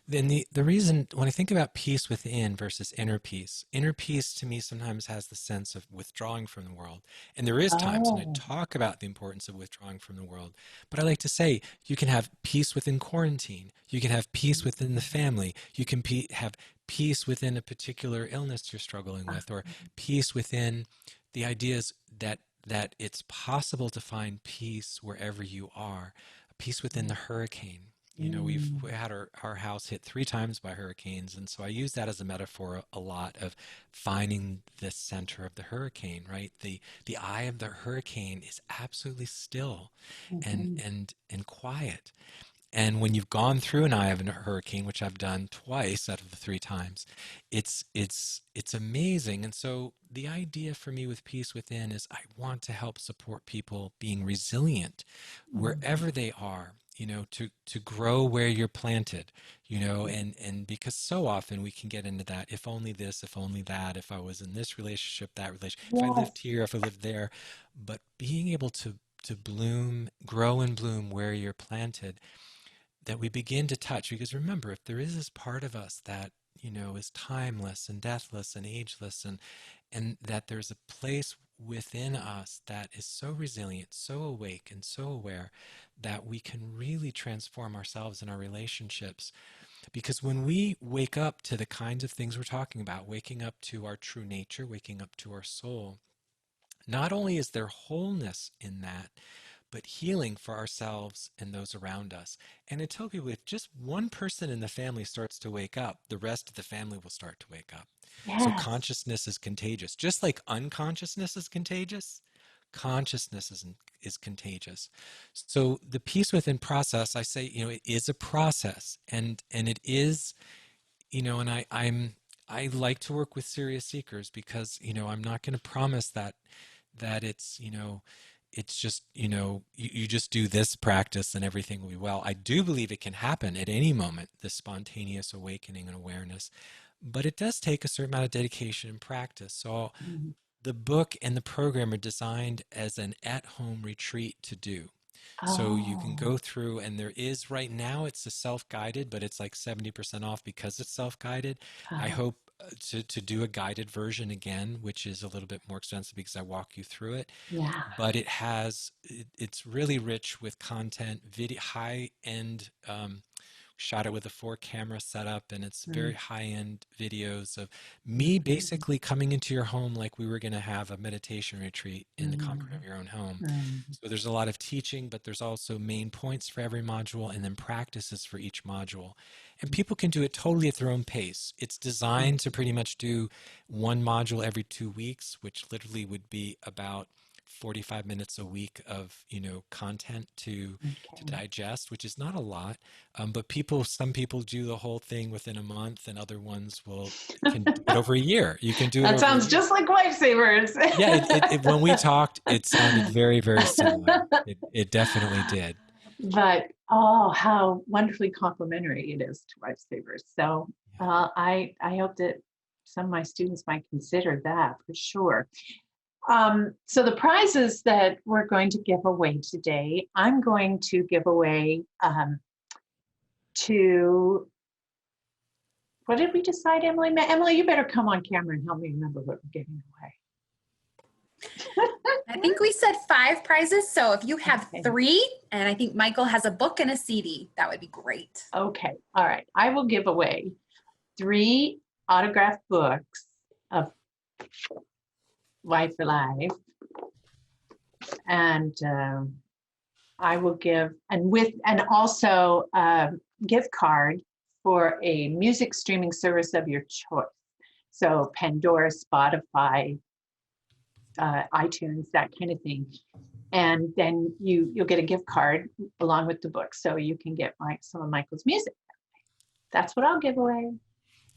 Then the reason, when I think about peace within versus inner peace to me sometimes has the sense of withdrawing from the world. And there is times, and I Oh. talk about the importance of withdrawing from the world, but I like to say you can have peace within quarantine. You can have peace within the family. You can have peace within a particular illness you're struggling with, or peace within the ideas that it's possible to find peace wherever you are, peace within the hurricane. You know, we Mm. had our house hit 3 times by hurricanes. And so I use that as a metaphor a lot of finding the center of the hurricane, right? The eye of the hurricane is absolutely still and Mhm. and quiet. And when you've gone through an eye of a hurricane, which I've done twice out of the 3 times, it's amazing. And so the idea for me with Peace Within is I want to help support people being resilient wherever they are, you know, to grow where you're planted, you know, and because so often we can get into that, if only this, if only that, if I was in this relationship, that relationship, if I Yes. lived here, if I lived there, but being able to bloom, grow and bloom where you're planted, that we begin to touch. Because remember, if there is this part of us that, you know, is timeless and deathless and ageless, and that there's a place within us that is so resilient, so awake and so aware, that we can really transform ourselves and our relationships. Because when we wake up to the kinds of things we're talking about, waking up to our true nature, waking up to our soul, not only is there wholeness in that, but healing for ourselves and those around us. And I tell people, if just one person in the family starts to wake up, the rest of the family will start to wake up. So Yes. consciousness is contagious. Just like unconsciousness is contagious, consciousness is contagious. So the peace within process, I say, you know, it is a process, and it is, you know, and I like to work with serious seekers, because, you know, I'm not going to promise that it's, you know, it's just, you know, you just do this practice and everything will be well. I do believe it can happen at any moment, this spontaneous awakening and awareness, but it does take a certain amount of dedication and practice. So Mhm. the book and the program are designed as an at-home retreat to do. So you can Oh. go through, and there is, right now it's a self-guided, but it's like 70% off because it's self-guided. I Oh. hope to do a guided version again, which is a little bit more expensive because I walk you through it. Yeah. But it's really rich with content, video, high end. Shot it with a 4 camera setup, and it's very Mm. high-end videos of me Mhm. basically coming into your home like we were going to have a meditation retreat in the comfort of Mm. your own home. Mm. So there's a lot of teaching, but there's also main points for every module and then practices for each module. And people can do it totally at their own pace. It's designed to pretty much do one module every 2 weeks, which literally would be about 45 minutes a week of, you know, content to Okay. digest, which is not a lot. But some people do the whole thing within a month, and other ones can do it over a year. You can do it That over a sounds year. just like LifeSavers. Yeah, when we talked, it sounded very, very similar. It definitely did. But oh, how wonderfully complimentary it is to LifeSavers. So Yeah. I hope that some of my students might consider that for sure. So the prizes that we're going to give away today, I'm going to give away to, what did we decide, Emily? Emily, you better come on camera and help me remember what we're giving away. I think we said 5 prizes. So if you have Okay. 3, and I think Michael has a book and a CD, that would be great. Okay. All right. I will give away 3 autographed books of Life for Life. And I will give, and also a gift card for a music streaming service of your choice. So Pandora, Spotify, iTunes, that kind of thing. And then you'll get a gift card along with the book, so you can get some of Michael's music. That's what I'll give away.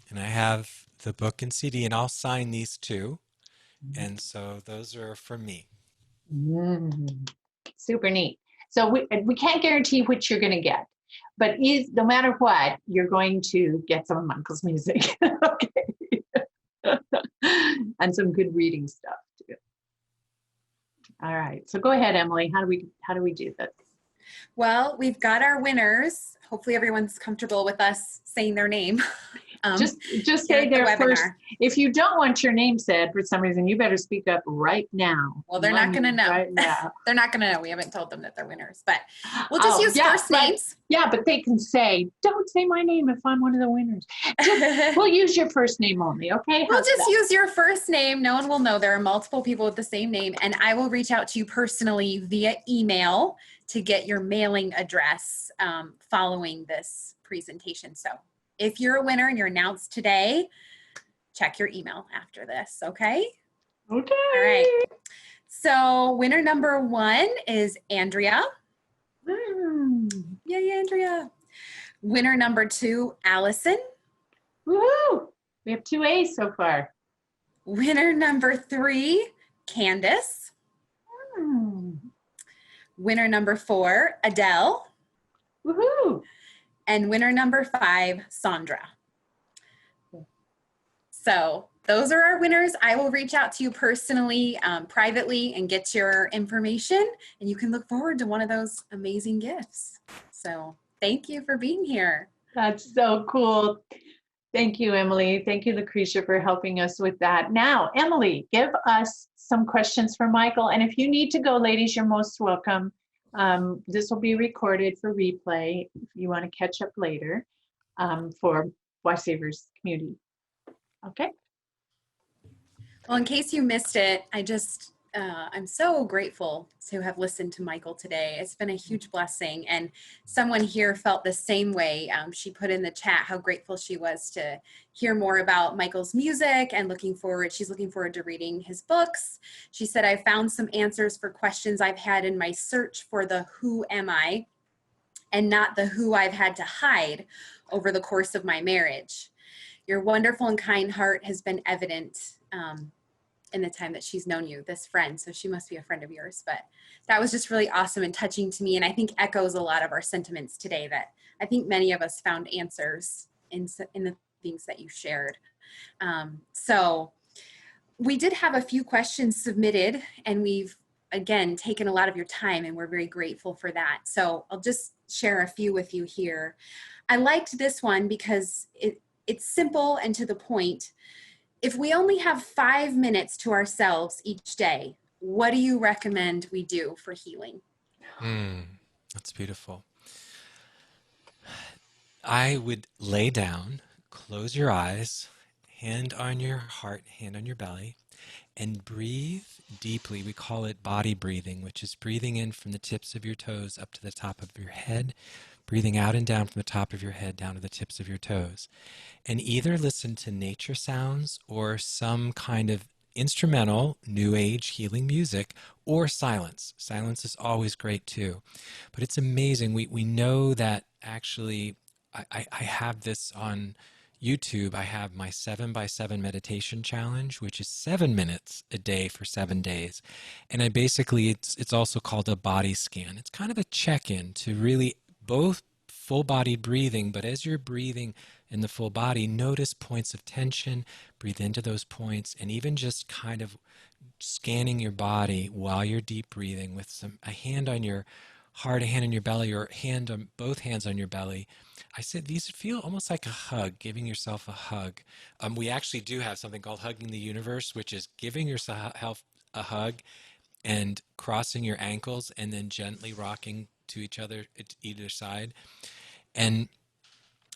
And I have the book and CD, and I'll sign these too. And so those are for me. Super neat. So we can't guarantee which you're going to get, but no matter what, you're going to get some of Michael's music. Okay. And some good reading stuff too. All right. So go ahead, Emily. How do we do this? Well, we've got our winners. Hopefully everyone's comfortable with us saying their name. Just here say at the their first. webinar. If you don't want your name said for some reason, you better speak up right now. Well, they're not going to know. Right now. They're not going to know. We haven't told them that they're winners, but we'll just use first names. Yeah, but they can say, don't say my name if I'm one of the winners. We'll use your first name only, okay? We'll just use your first name. No one will know. There are multiple people with the same name, and I will reach out to you personally via email to get your mailing address following this presentation. So if you're a winner and you're announced today, check your email after this, okay? Okay. All right. So winner number 1 is Andrea. Yay, Andrea. Winner number 2, Allison. Woohoo! We have 2 A's so far. Winner number 3, Candace. Winner number 4, Adele. Woohoo! And winner number 5, Sandra. So those are our winners. I will reach out to you personally, privately, and get your information, and you can look forward to one of those amazing gifts. So thank you for being here. That's so cool. Thank you, Emily. Thank you, Lucretia, for helping us with that. Now, Emily, give us some questions for Michael. And if you need to go, ladies, you're most welcome. This will be recorded for replay if you want to catch up later for WifeSavers community. Okay. Well, in case you missed it, I'm so grateful to have listened to Michael today. It's been a huge blessing, and someone here felt the same way. She put in the chat how grateful she was to hear more about Michael's music and she's looking forward to reading his books. She said, I found some answers for questions I've had in my search for the who am I, and not the who I've had to hide over the course of my marriage. Your wonderful and kind heart has been evident in the time that she's known you, this friend. So she must be a friend of yours. But that was just really awesome and touching to me. And I think echoes a lot of our sentiments today, that I think many of us found answers in the things that you shared. So we did have a few questions submitted, and we've, again, taken a lot of your time, and we're very grateful for that. So I'll just share a few with you here. I liked this one because it's simple and to the point. If we only have 5 minutes to ourselves each day, what do you recommend we do for healing? That's beautiful. I would lay down, close your eyes, hand on your heart, hand on your belly, and breathe deeply. We call it body breathing, which is breathing in from the tips of your toes up to the top of your head, breathing out and down from the top of your head down to the tips of your toes. And either listen to nature sounds or some kind of instrumental, new age healing music, or silence. Silence is always great too. But it's amazing. We know that actually, I have this on YouTube. I have my 7x7 meditation challenge, which is 7 minutes a day for 7 days. And it's also called a body scan. It's kind of a check-in to really both full-bodied breathing, but as you're breathing in the full body, notice points of tension, breathe into those points, and even just kind of scanning your body while you're deep breathing with a hand on your heart, a hand on your belly, or both hands on your belly. I said these feel almost like a hug, giving yourself a hug. We actually do have something called Hugging the Universe, which is giving yourself a hug and crossing your ankles and then gently rocking to either side. And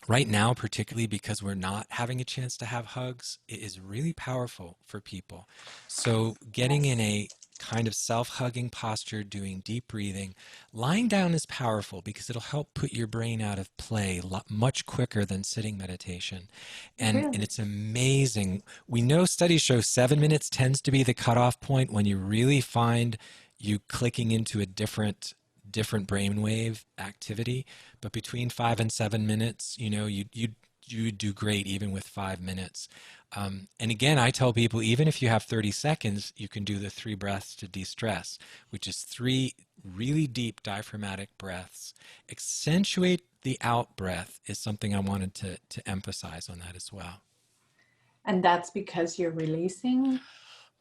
right now, particularly because we're not having a chance to have hugs, it is really powerful for people. So getting in a kind of self-hugging posture, doing deep breathing, lying down is powerful because it'll help put your brain out of play much quicker than sitting meditation. And it's amazing. We know studies show 7 minutes tends to be the cutoff point when you really find you clicking into a different brainwave activity, but between 5 and 7 minutes, you do great even with 5 minutes. And again, I tell people, even if you have 30 seconds, you can do the 3 breaths to de-stress, which is 3 really deep diaphragmatic breaths. Accentuate the out breath is something I wanted to emphasize on that as well. And that's because you're releasing?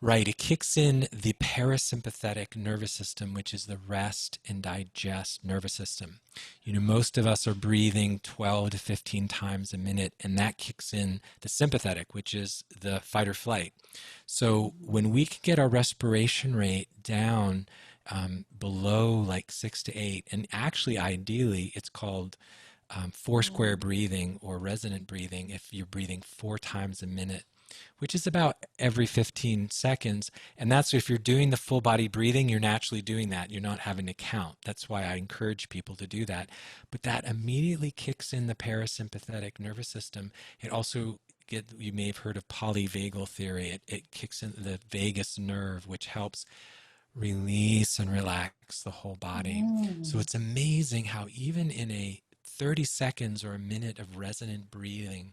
Right. It kicks in the parasympathetic nervous system, which is the rest and digest nervous system. Most of us are breathing 12 to 15 times a minute, and that kicks in the sympathetic, which is the fight or flight. So when we can get our respiration rate down below like 6 to 8, and actually ideally it's called four square breathing or resonant breathing if you're breathing 4 times a minute, which is about every 15 seconds. And that's if you're doing the full body breathing, you're naturally doing that. You're not having to count. That's why I encourage people to do that. But that immediately kicks in the parasympathetic nervous system. It also you may have heard of polyvagal theory. It kicks in the vagus nerve, which helps release and relax the whole body. So it's amazing how even in a 30 seconds or a minute of resonant breathing,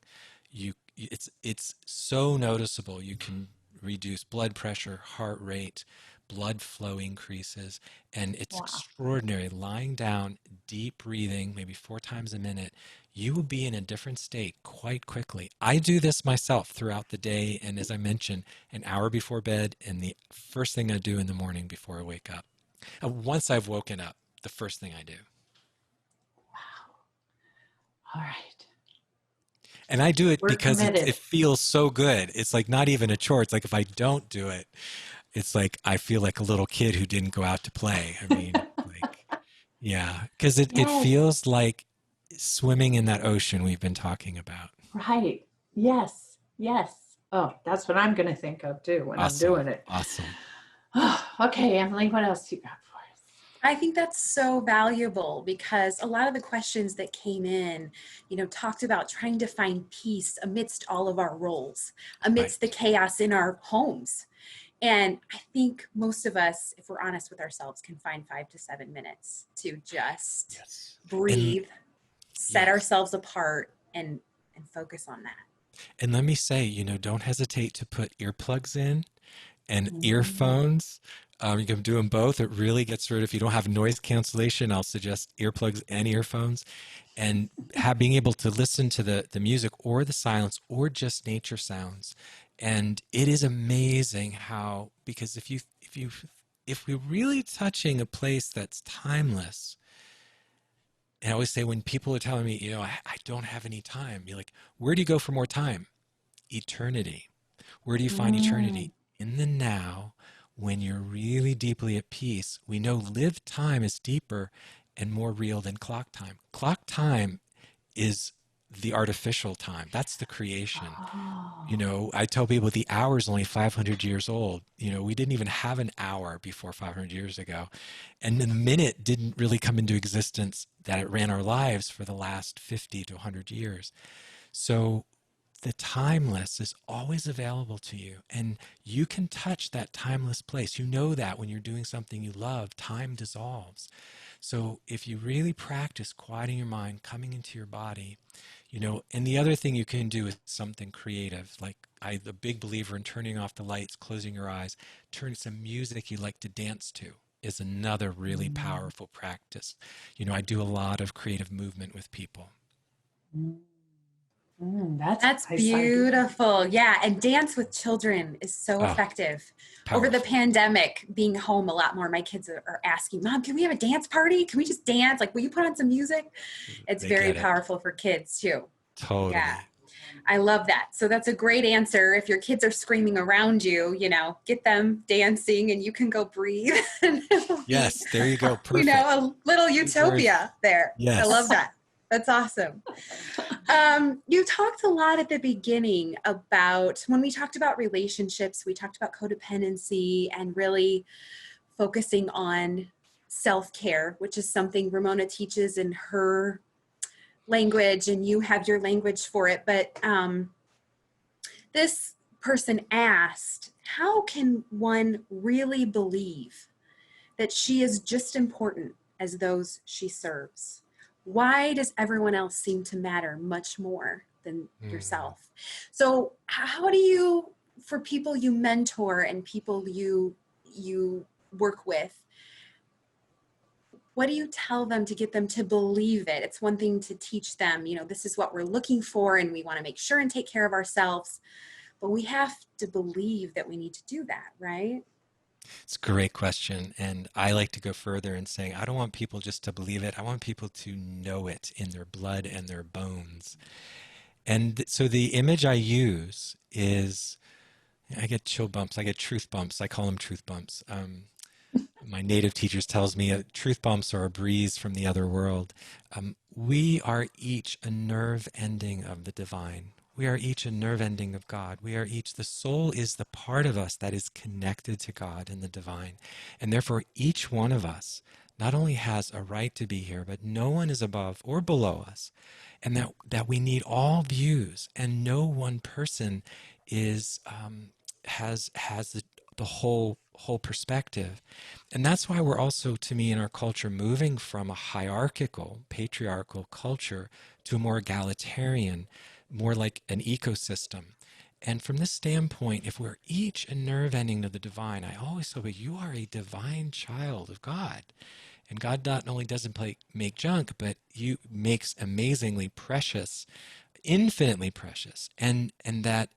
it's so noticeable. You can reduce blood pressure, heart rate, blood flow increases, and it's extraordinary. Lying down, deep breathing, maybe 4 times a minute, you will be in a different state quite quickly. I do this myself throughout the day, and as I mentioned, an hour before bed, and the first thing I do in the morning before I wake up. Once I've woken up, the first thing I do. All right. And I do it We're because committed. it feels so good. It's like not even a chore. It's like if I don't do it, it's like I feel like a little kid who didn't go out to play. I mean, like, yeah, because it Yes. feels like swimming in that ocean we've been talking about. Right. Yes. Yes. Oh, that's what I'm going to think of too when I'm doing it. Awesome. Oh, okay, Emily, what else you got for us? I think that's so valuable because a lot of the questions that came in, talked about trying to find peace amidst all of our roles, amidst the chaos in our homes. And I think most of us, if we're honest with ourselves, can find 5 to 7 minutes to just breathe, set ourselves apart, and focus on that. And let me say, don't hesitate to put earplugs in and earphones. You can do them both. It really gets rid of, if you don't have noise cancellation, I'll suggest earplugs and earphones. And being able to listen to the music or the silence or just nature sounds. And it is amazing how, because if we're really touching a place that's timeless, and I always say when people are telling me, I don't have any time, you're like, where do you go for more time? Eternity. Where do you find eternity? In the now, when you're really deeply at peace. We know lived time is deeper and more real than clock time. Clock time is the artificial time. That's the creation. I tell people the hour is only 500 years old. We didn't even have an hour before 500 years ago. And the minute didn't really come into existence that it ran our lives for the last 50 to 100 years. So the timeless is always available to you, and you can touch that timeless place. You know that when you're doing something you love, time dissolves. So if you really practice quieting your mind, coming into your body, and the other thing you can do is something creative. Like I'm a big believer in turning off the lights, closing your eyes, turn some music you like to dance to is another really powerful practice. I do a lot of creative movement with people. That's beautiful. Yeah. And dance with children is so effective. Powerful. Over the pandemic, being home a lot more, my kids are asking, Mom, can we have a dance party? Can we just dance? Like, will you put on some music? It's very powerful for kids too. Totally. Yeah. I love that. So that's a great answer. If your kids are screaming around you, get them dancing and you can go breathe. Yes, there you go. Perfect. A little utopia there. Yes. I love that. That's awesome. You talked a lot at the beginning about, when we talked about relationships, we talked about codependency and really focusing on self-care, which is something Ramona teaches in her language and you have your language for it. But this person asked, how can one really believe that she is just important as those she serves? Why does everyone else seem to matter much more than yourself? So how do you, for people you mentor and people you work with, what do you tell them to get them to believe it? It's one thing to teach them, this is what we're looking for and we want to make sure and take care of ourselves. but we have to believe that we need to do that, right? It's a great question. And I like to go further and saying, I don't want people just to believe it. I want people to know it in their blood and their bones. And so the image I use is, I get chill bumps. I get truth bumps. I call them truth bumps. My native teachers tells me truth bumps are a breeze from the other world. We are each a nerve ending of the divine. We are each a nerve ending of God. We are each, the soul is the part of us that is connected to God and the divine. And therefore, each one of us not only has a right to be here, but no one is above or below us. And that we need all views, and no one person is has the whole perspective. And that's why we're also, to me, in our culture, moving from a hierarchical, patriarchal culture to a more egalitarian, more like an ecosystem. And from this standpoint, if we're each a nerve ending to the divine, I always say, but you are a divine child of God. And God not only doesn't make junk, but you makes amazingly precious, infinitely precious. And that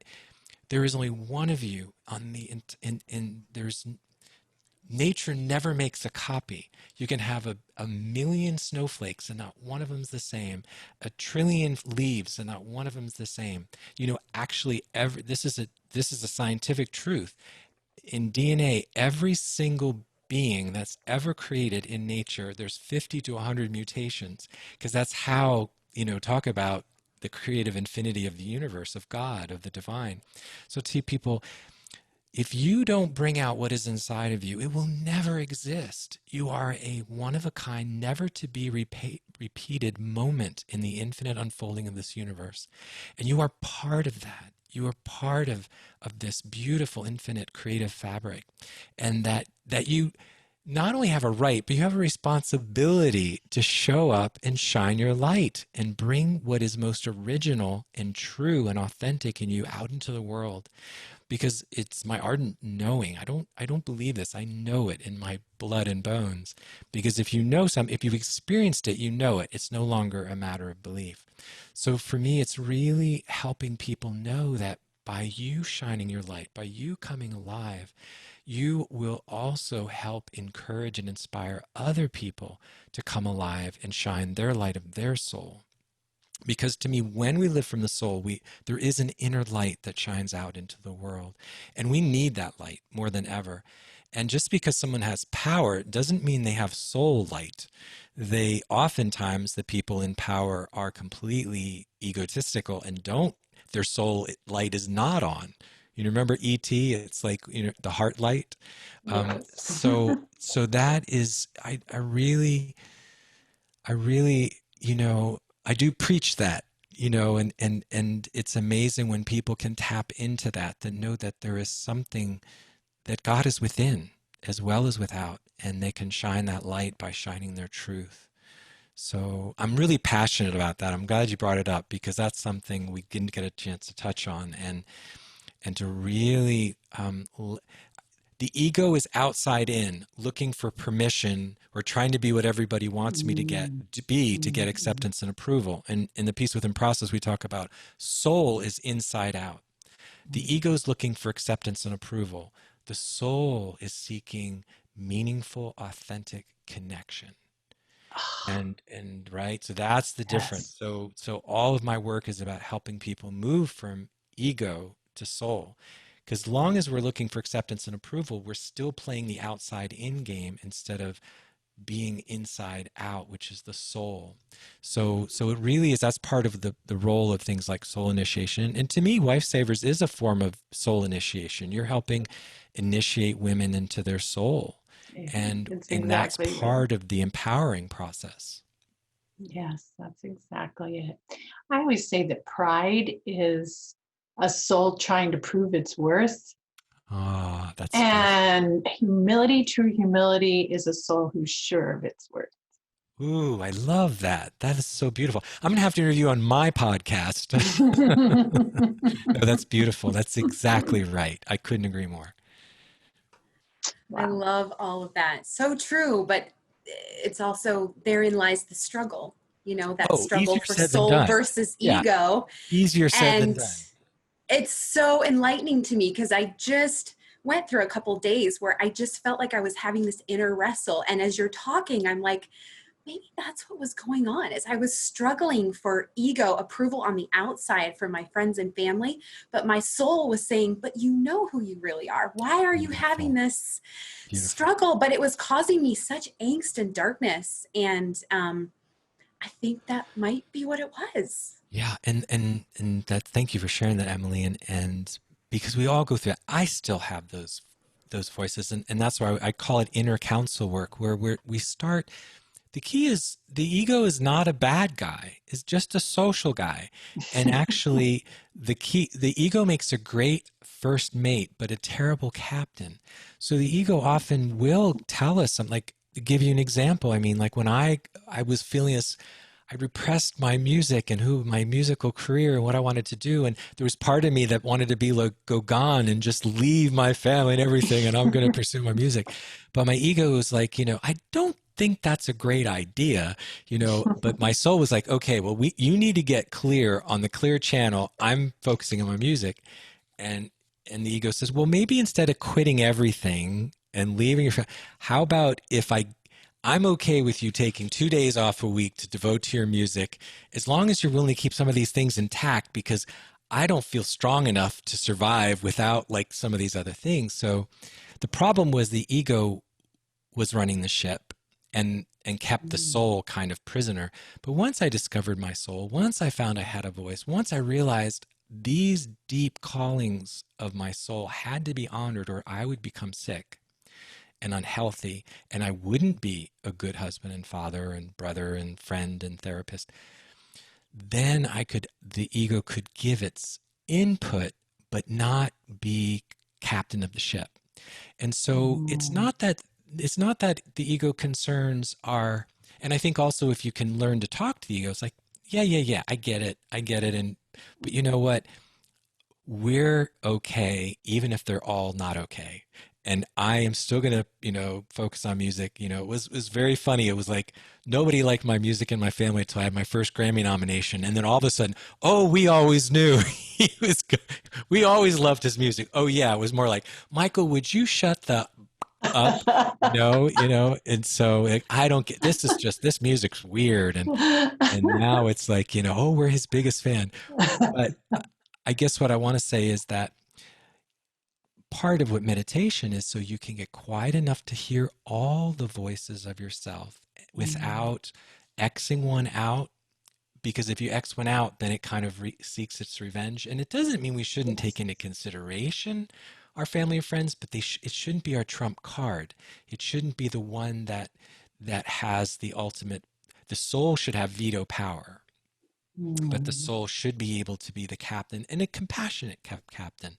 there is only one of you on the, there's, nature never makes a copy. You can have a million snowflakes and not one of them's the same. A trillion leaves and not one of them's the same. Actually, this is a scientific truth. In DNA, every single being that's ever created in nature, there's 50 to 100 mutations, because that's how, talk about the creative infinity of the universe, of God, of the divine. So to people, if you don't bring out what is inside of you, it will never exist. You are a one-of-a-kind, never-to-be repeated moment in the infinite unfolding of this universe. And you are part of that. You are part of this beautiful, infinite, creative fabric. And that you not only have a right, but you have a responsibility to show up and shine your light and bring what is most original and true and authentic in you out into the world. Because it's my ardent knowing. I don't believe this. I know it in my blood and bones. Because if if you've experienced it, you know it. It's no longer a matter of belief. So for me, it's really helping people know that by you shining your light, by you coming alive, you will also help encourage and inspire other people to come alive and shine their light of their soul. Because to me, when we live from the soul, there is an inner light that shines out into the world. And we need that light more than ever. And just because someone has power doesn't mean they have soul light. Oftentimes, the people in power are completely egotistical and their soul light is not on. You remember E.T.? It's like, the heart light. Yes. So that is, I really, I do preach that, and it's amazing when people can tap into that know that there is something, that God is within as well as without, and they can shine that light by shining their truth. So I'm really passionate about that. I'm glad you brought it up, because that's something we didn't get a chance to touch on, and to really, the ego is outside in, looking for permission, or trying to be what everybody wants me to get acceptance and approval. And in the Peace Within process, we talk about soul is inside out. The ego is looking for acceptance and approval. The soul is seeking meaningful, authentic connection. And right, so that's the difference. So all of my work is about helping people move from ego to soul. Because as long as we're looking for acceptance and approval, we're still playing the outside in game instead of being inside out, which is the soul. So it really is, that's part of the role of things like soul initiation. And to me, WifeSavers is a form of soul initiation. You're helping initiate women into their soul. And that's part of the empowering process. Yes, that's exactly it. I always say that pride is a soul trying to prove its worth. And humility, true humility, is a soul who's sure of its worth. Ooh, I love that. That is so beautiful. I'm going to have to interview on my podcast. No, that's beautiful. That's exactly right. I couldn't agree more. Wow. I love all of that. So true, but it's also, therein lies the struggle, that struggle for soul versus ego. Easier said than done. It's so enlightening to me because I just went through a couple days where I just felt like I was having this inner wrestle. And as you're talking, I'm like, maybe that's what was going on, is I was struggling for ego approval on the outside from my friends and family, but my soul was saying, but you know who you really are. Why are you having this struggle? But it was causing me such angst and darkness. And I think that might be what it was. Yeah, and that, thank you for sharing that, Emily. And because we all go through it, I still have those voices, and that's why I call it inner counsel work, where we start. The key is the ego is not a bad guy; it's just a social guy. And actually, the ego makes a great first mate, but a terrible captain. So the ego often will tell us something. Like, to give you an example, I mean, like when I was feeling this. I repressed my music and my musical career and what I wanted to do. And there was part of me that wanted to be like, go gone and just leave my family and everything. And I'm going to pursue my music. But my ego was like, I don't think that's a great idea, but my soul was like, okay, well, you need to get clear on the clear channel. I'm focusing on my music. And the ego says, well, maybe instead of quitting everything and leaving your, how about if I'm okay with you taking 2 days off a week to devote to your music, as long as you're willing to keep some of these things intact, because I don't feel strong enough to survive without like some of these other things. So the problem was the ego was running the ship and kept the soul kind of prisoner. But once I discovered my soul, once I found I had a voice, once I realized these deep callings of my soul had to be honored or I would become sick and unhealthy, and I wouldn't be a good husband and father and brother and friend and therapist, then the ego could give its input, but not be captain of the ship. And so it's not that the ego concerns are, and I think also if you can learn to talk to the ego, it's like, yeah, I get it. But you know what? We're okay, even if they're all not okay. And I am still going to, focus on music. It was very funny. It was like nobody liked my music in my family until I had my first Grammy nomination. And then all of a sudden, oh, we always knew we always loved his music. Oh yeah. It was more like, Michael, would you shut the up? No, and so I don't get, this music's weird. And now it's like, oh, we're his biggest fan. But I guess what I want to say is that part of what meditation is, so you can get quiet enough to hear all the voices of yourself without Xing one out, because if you X one out, then it kind of seeks its revenge. And it doesn't mean we shouldn't take into consideration our family and friends, but it shouldn't be our trump card. It shouldn't be the one that has the ultimate. The soul should have veto power, but the soul should be able to be the captain, and a compassionate captain.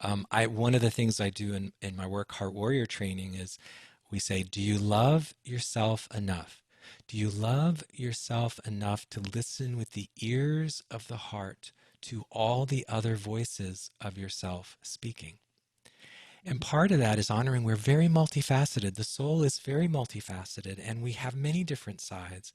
One of the things I do in my work, Heart Warrior training, is we say, do you love yourself enough? Do you love yourself enough to listen with the ears of the heart to all the other voices of yourself speaking? And part of that is honoring we're very multifaceted. The soul is very multifaceted, and we have many different sides.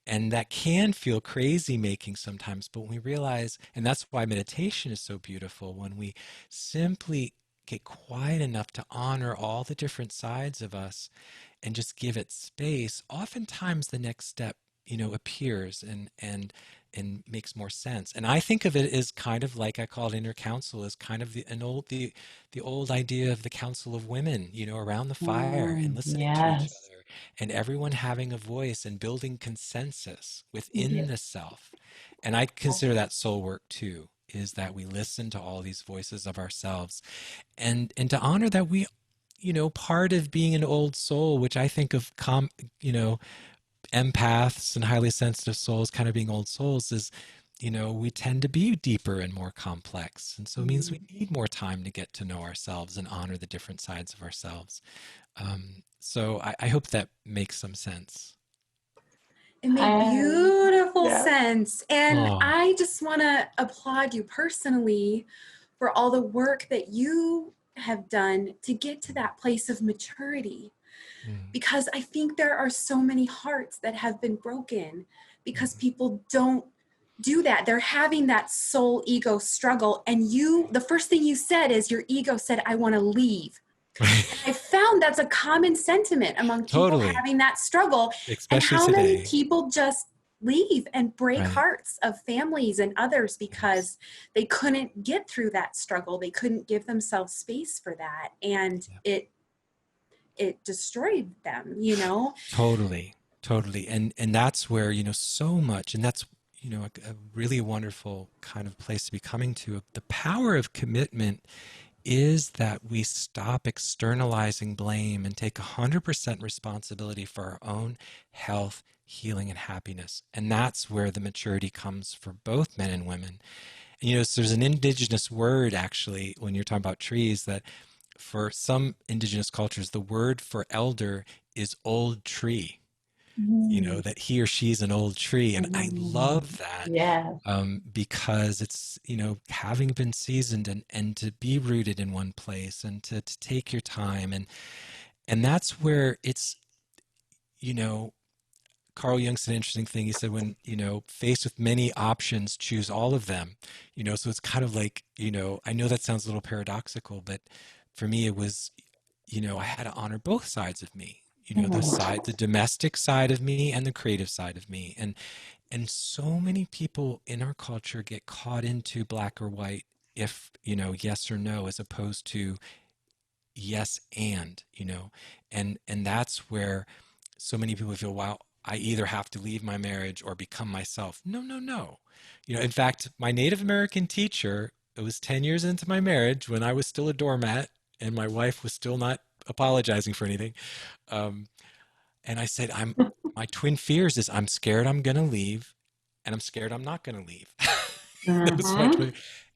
And that can feel crazy making sometimes, but when we realize, and that's why meditation is so beautiful, when we simply get quiet enough to honor all the different sides of us and just give it space, oftentimes the next step, appears and makes more sense. And I think of it as kind of like, I call it inner counsel, as kind of the old idea of the council of women, around the fire and listening to each other, and everyone having a voice and building consensus within the self. And I consider that soul work too, is that we listen to all these voices of ourselves and to honor that we, part of being an old soul, which I think of, empaths and highly sensitive souls kind of being old souls, is, we tend to be deeper and more complex. And so it means we need more time to get to know ourselves and honor the different sides of ourselves. So I hope that makes some sense. It made beautiful sense. And I just want to applaud you personally for all the work that you have done to get to that place of maturity. Because I think there are so many hearts that have been broken because people don't do that. They're having that soul ego struggle. And the first thing you said is your ego said, I want to leave. I found that's a common sentiment among people Totally. having that struggle. Especially and how today. many people just leave and break Right. hearts of families and others because they couldn't get through that struggle. They couldn't give themselves space for that. And it destroyed them, you know? Totally. And that's where, so much, and that's, a really wonderful kind of place to be coming to. The power of commitment is that we stop externalizing blame and take 100% responsibility for our own health, healing, and happiness. And that's where the maturity comes for both men and women. And, so there's an indigenous word, actually, when you're talking about trees, that for some indigenous cultures, the word for elder is old tree. That he or she's an old tree. And I love that. Yeah. Because it's, having been seasoned and to be rooted in one place and to take your time. And that's where it's, Carl Jung said an interesting thing. He said, when, faced with many options, choose all of them. So it's kind of like, I know that sounds a little paradoxical, but for me, it was, I had to honor both sides of me. The domestic side of me and the creative side of me. And so many people in our culture get caught into black or white, if, yes or no, as opposed to yes and, and that's where so many people feel, wow, I either have to leave my marriage or become myself. No. In fact, my Native American teacher, it was 10 years into my marriage when I was still a doormat and my wife was still not apologizing for anything. And I said, my twin fears is I'm scared I'm going to leave and I'm scared I'm not going to leave.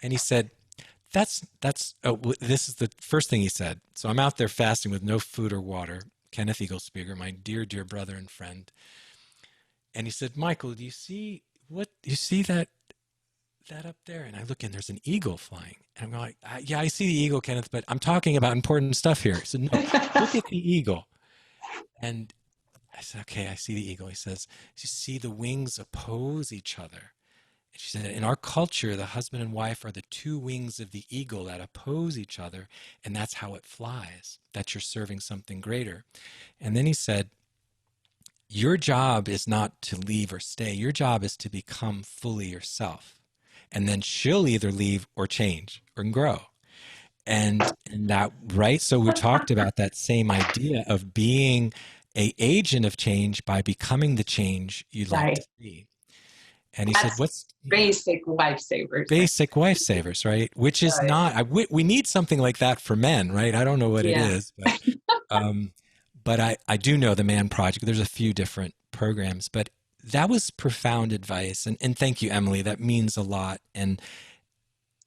And he said, this is the first thing he said. So I'm out there fasting with no food or water. Kenneth Eaglespeaker, my dear, dear brother and friend. And he said, Michael, do you see that up there? And I look and there's an eagle flying. And I'm like, yeah, I see the eagle, Kenneth, but I'm talking about important stuff here. He said, no, look at the eagle. And I said, okay, I see the eagle. He says, you see the wings oppose each other. And she said, in our culture, the husband and wife are the two wings of the eagle that oppose each other. And that's how it flies, that you're serving something greater. And then he said, your job is not to leave or stay. Your job is to become fully yourself. And then she'll either leave or change or grow. And that, right? So we talked about that same idea of being an agent of change by becoming the change you'd like to be. And he said, what's basic WifeSavers? Basic WifeSavers, right? Which is not, we need something like that for men, right? I don't know what it is, but I do know the Man Project. There's a few different programs, but that was profound advice. And thank you, Emily. That means a lot. And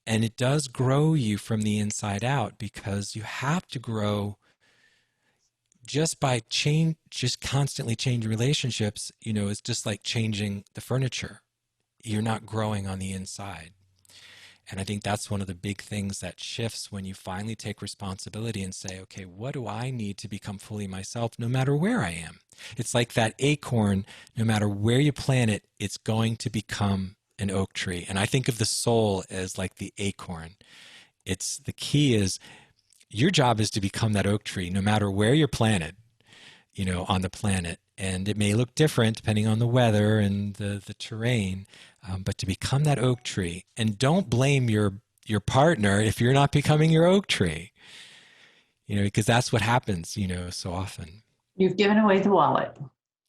it does grow you from the inside out, because you have to grow just by just constantly changing relationships. It's just like changing the furniture. You're not growing on the inside. And I think that's one of the big things that shifts when you finally take responsibility and say, okay, what do I need to become fully myself, no matter where I am? It's like that acorn, no matter where you plant it, it's going to become an oak tree. And I think of the soul as like the acorn. The key is your job is to become that oak tree, no matter where you're planted, on the planet. And it may look different depending on the weather and the terrain, but to become that oak tree. And don't blame your partner if you're not becoming your oak tree, because that's what happens, so often. You've given away the wallet.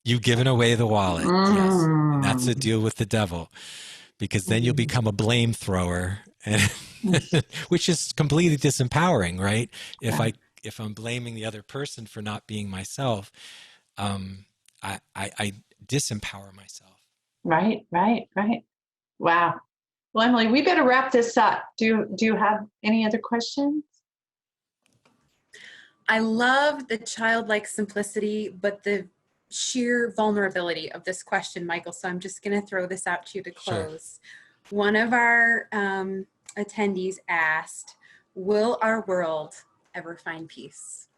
You've given away the wallet. Yes. And that's a deal with the devil, because then you'll become a blame thrower, which is completely disempowering, right? If I'm blaming the other person for not being myself, I disempower myself. Right. Wow. Well, Emily, we better wrap this up. Do you have any other questions? I love the childlike simplicity, but the sheer vulnerability of this question, Michael. So I'm just going to throw this out to you to close. Sure. One of our attendees asked, will our world ever find peace?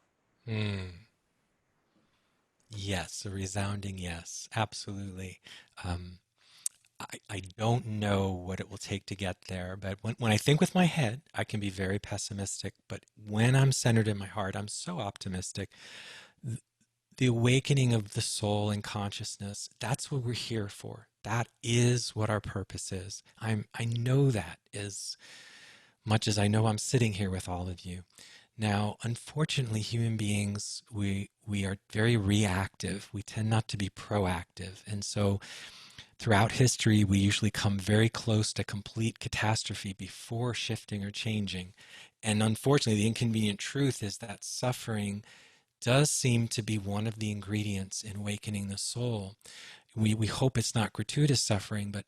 Yes, a resounding yes, absolutely. I don't know what it will take to get there, but when I think with my head, I can be very pessimistic. But when I'm centered in my heart, I'm so optimistic. Th- The awakening of the soul and consciousness, that's what we're here for. That is what our purpose is. I know that as much as I know I'm sitting here with all of you. Now, unfortunately, human beings, we are very reactive. We tend not to be proactive. And so throughout history, we usually come very close to complete catastrophe before shifting or changing. And unfortunately, the inconvenient truth is that suffering does seem to be one of the ingredients in awakening the soul. We hope it's not gratuitous suffering, but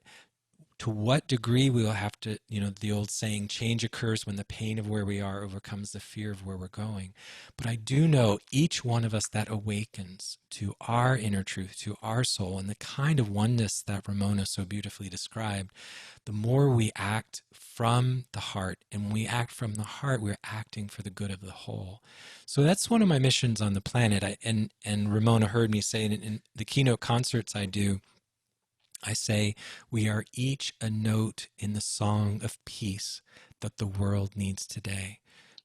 to what degree we will have to, the old saying, change occurs when the pain of where we are overcomes the fear of where we're going. But I do know each one of us that awakens to our inner truth, to our soul, and the kind of oneness that Ramona so beautifully described, the more we act from the heart. And when we act from the heart, we're acting for the good of the whole. So that's one of my missions on the planet. And Ramona heard me say it in the keynote concerts I do. I say, we are each a note in the song of peace that the world needs today.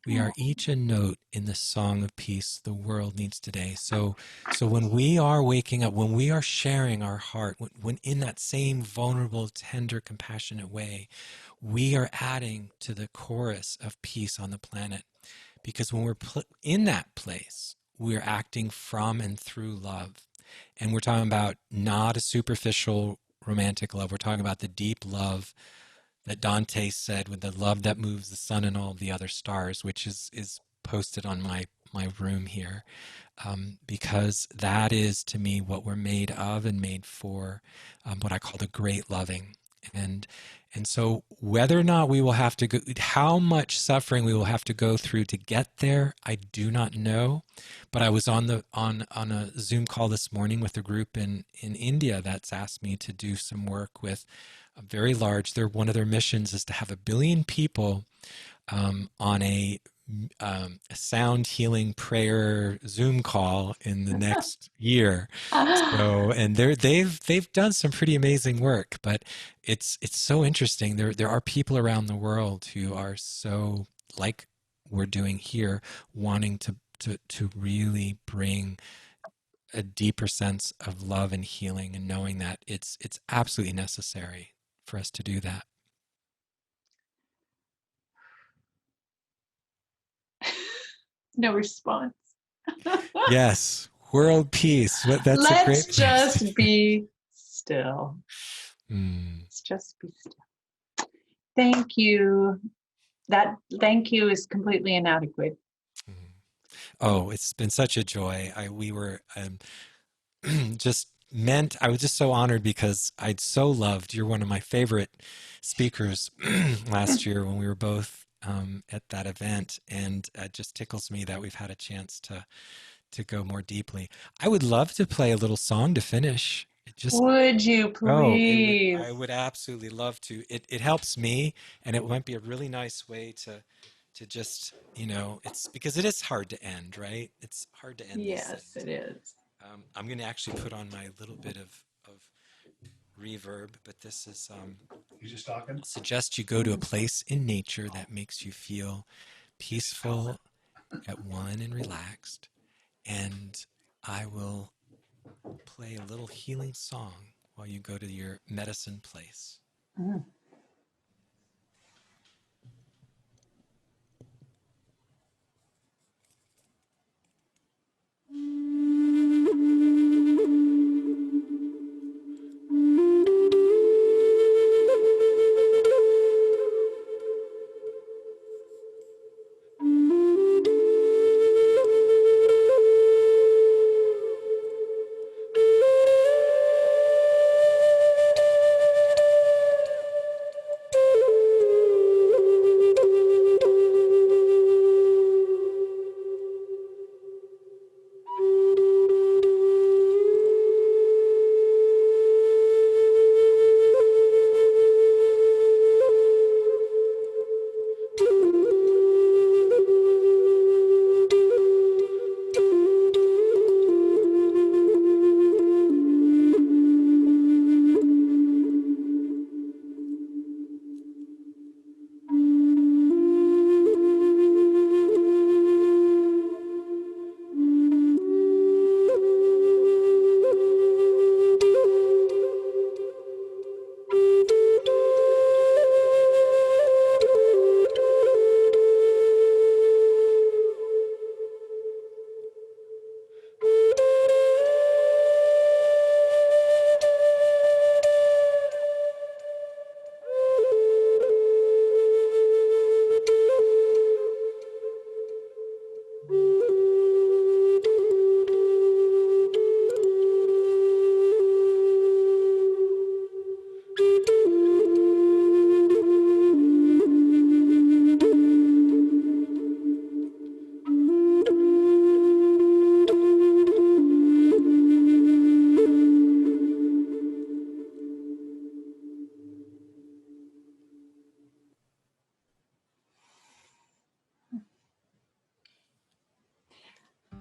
We are each a note in the song of peace the world needs today. So when we are waking up, when we are sharing our heart, when in that same vulnerable, tender, compassionate way, we are adding to the chorus of peace on the planet. Because when we're in that place, we're acting from and through love. And we're talking about not a superficial romantic love. We're talking about the deep love that Dante said, with the love that moves the sun and all the other stars, which is posted on my room here, because that is, to me, what we're made of and made for, what I call the great loving. And so whether or not we will have to go, how much suffering we will have to go through to get there, I do not know. But I was on a Zoom call this morning with a group in India that's asked me to do some work with a very large, one of their missions is to have 1 billion people on a sound healing prayer Zoom call in the next year. So, and they've done some pretty amazing work, but it's so interesting. There are people around the world who are so, like we're doing here, wanting to really bring a deeper sense of love and healing, and knowing that it's absolutely necessary for us to do that. No response. Yes, world peace. That's a great Let's place to just be still. Mm. Let's just be still. Thank you. That thank you is completely inadequate. Oh, it's been such a joy. We were just meant, I was just so honored because I'd so loved, you're one of my favorite speakers last year when we were both at that event, and it just tickles me that we've had a chance to go more deeply. I would love to play a little song to finish. Would you please? I would absolutely love to. It helps me, and it might be a really nice way to just, it's because it is hard to end, right? It's hard to end these Yes, things. it is. I'm going to actually put on my little bit of reverb, but this is, You just talking? I'll suggest you go to a place in nature that makes you feel peaceful, at one, and relaxed. And I will play a little healing song while you go to your medicine place. Mm.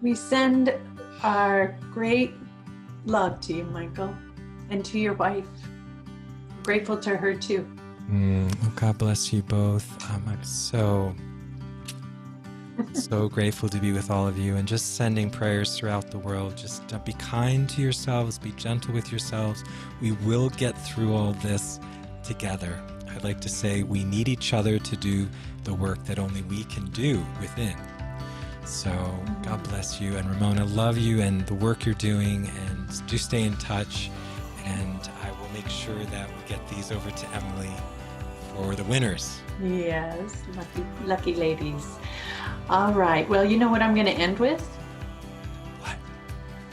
We send our great love to you, Michael, and to your wife. Grateful to her too. Oh, God bless you both. I'm so grateful to be with all of you, and just sending prayers throughout the world. Just be kind to yourselves, be gentle with yourselves. We will get through all this together. I'd like to say we need each other to do the work that only we can do within. So God bless you, and Ramona, love you and the work you're doing, and do stay in touch, and I will make sure that we get these over to Emily for the winners. Yes, lucky ladies. All right. Well, you know what I'm going to end with? What?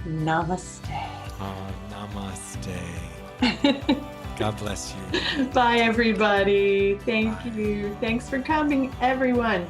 Namaste. Oh, namaste. God bless you. Bye, everybody. Thank you. Thanks for coming, everyone.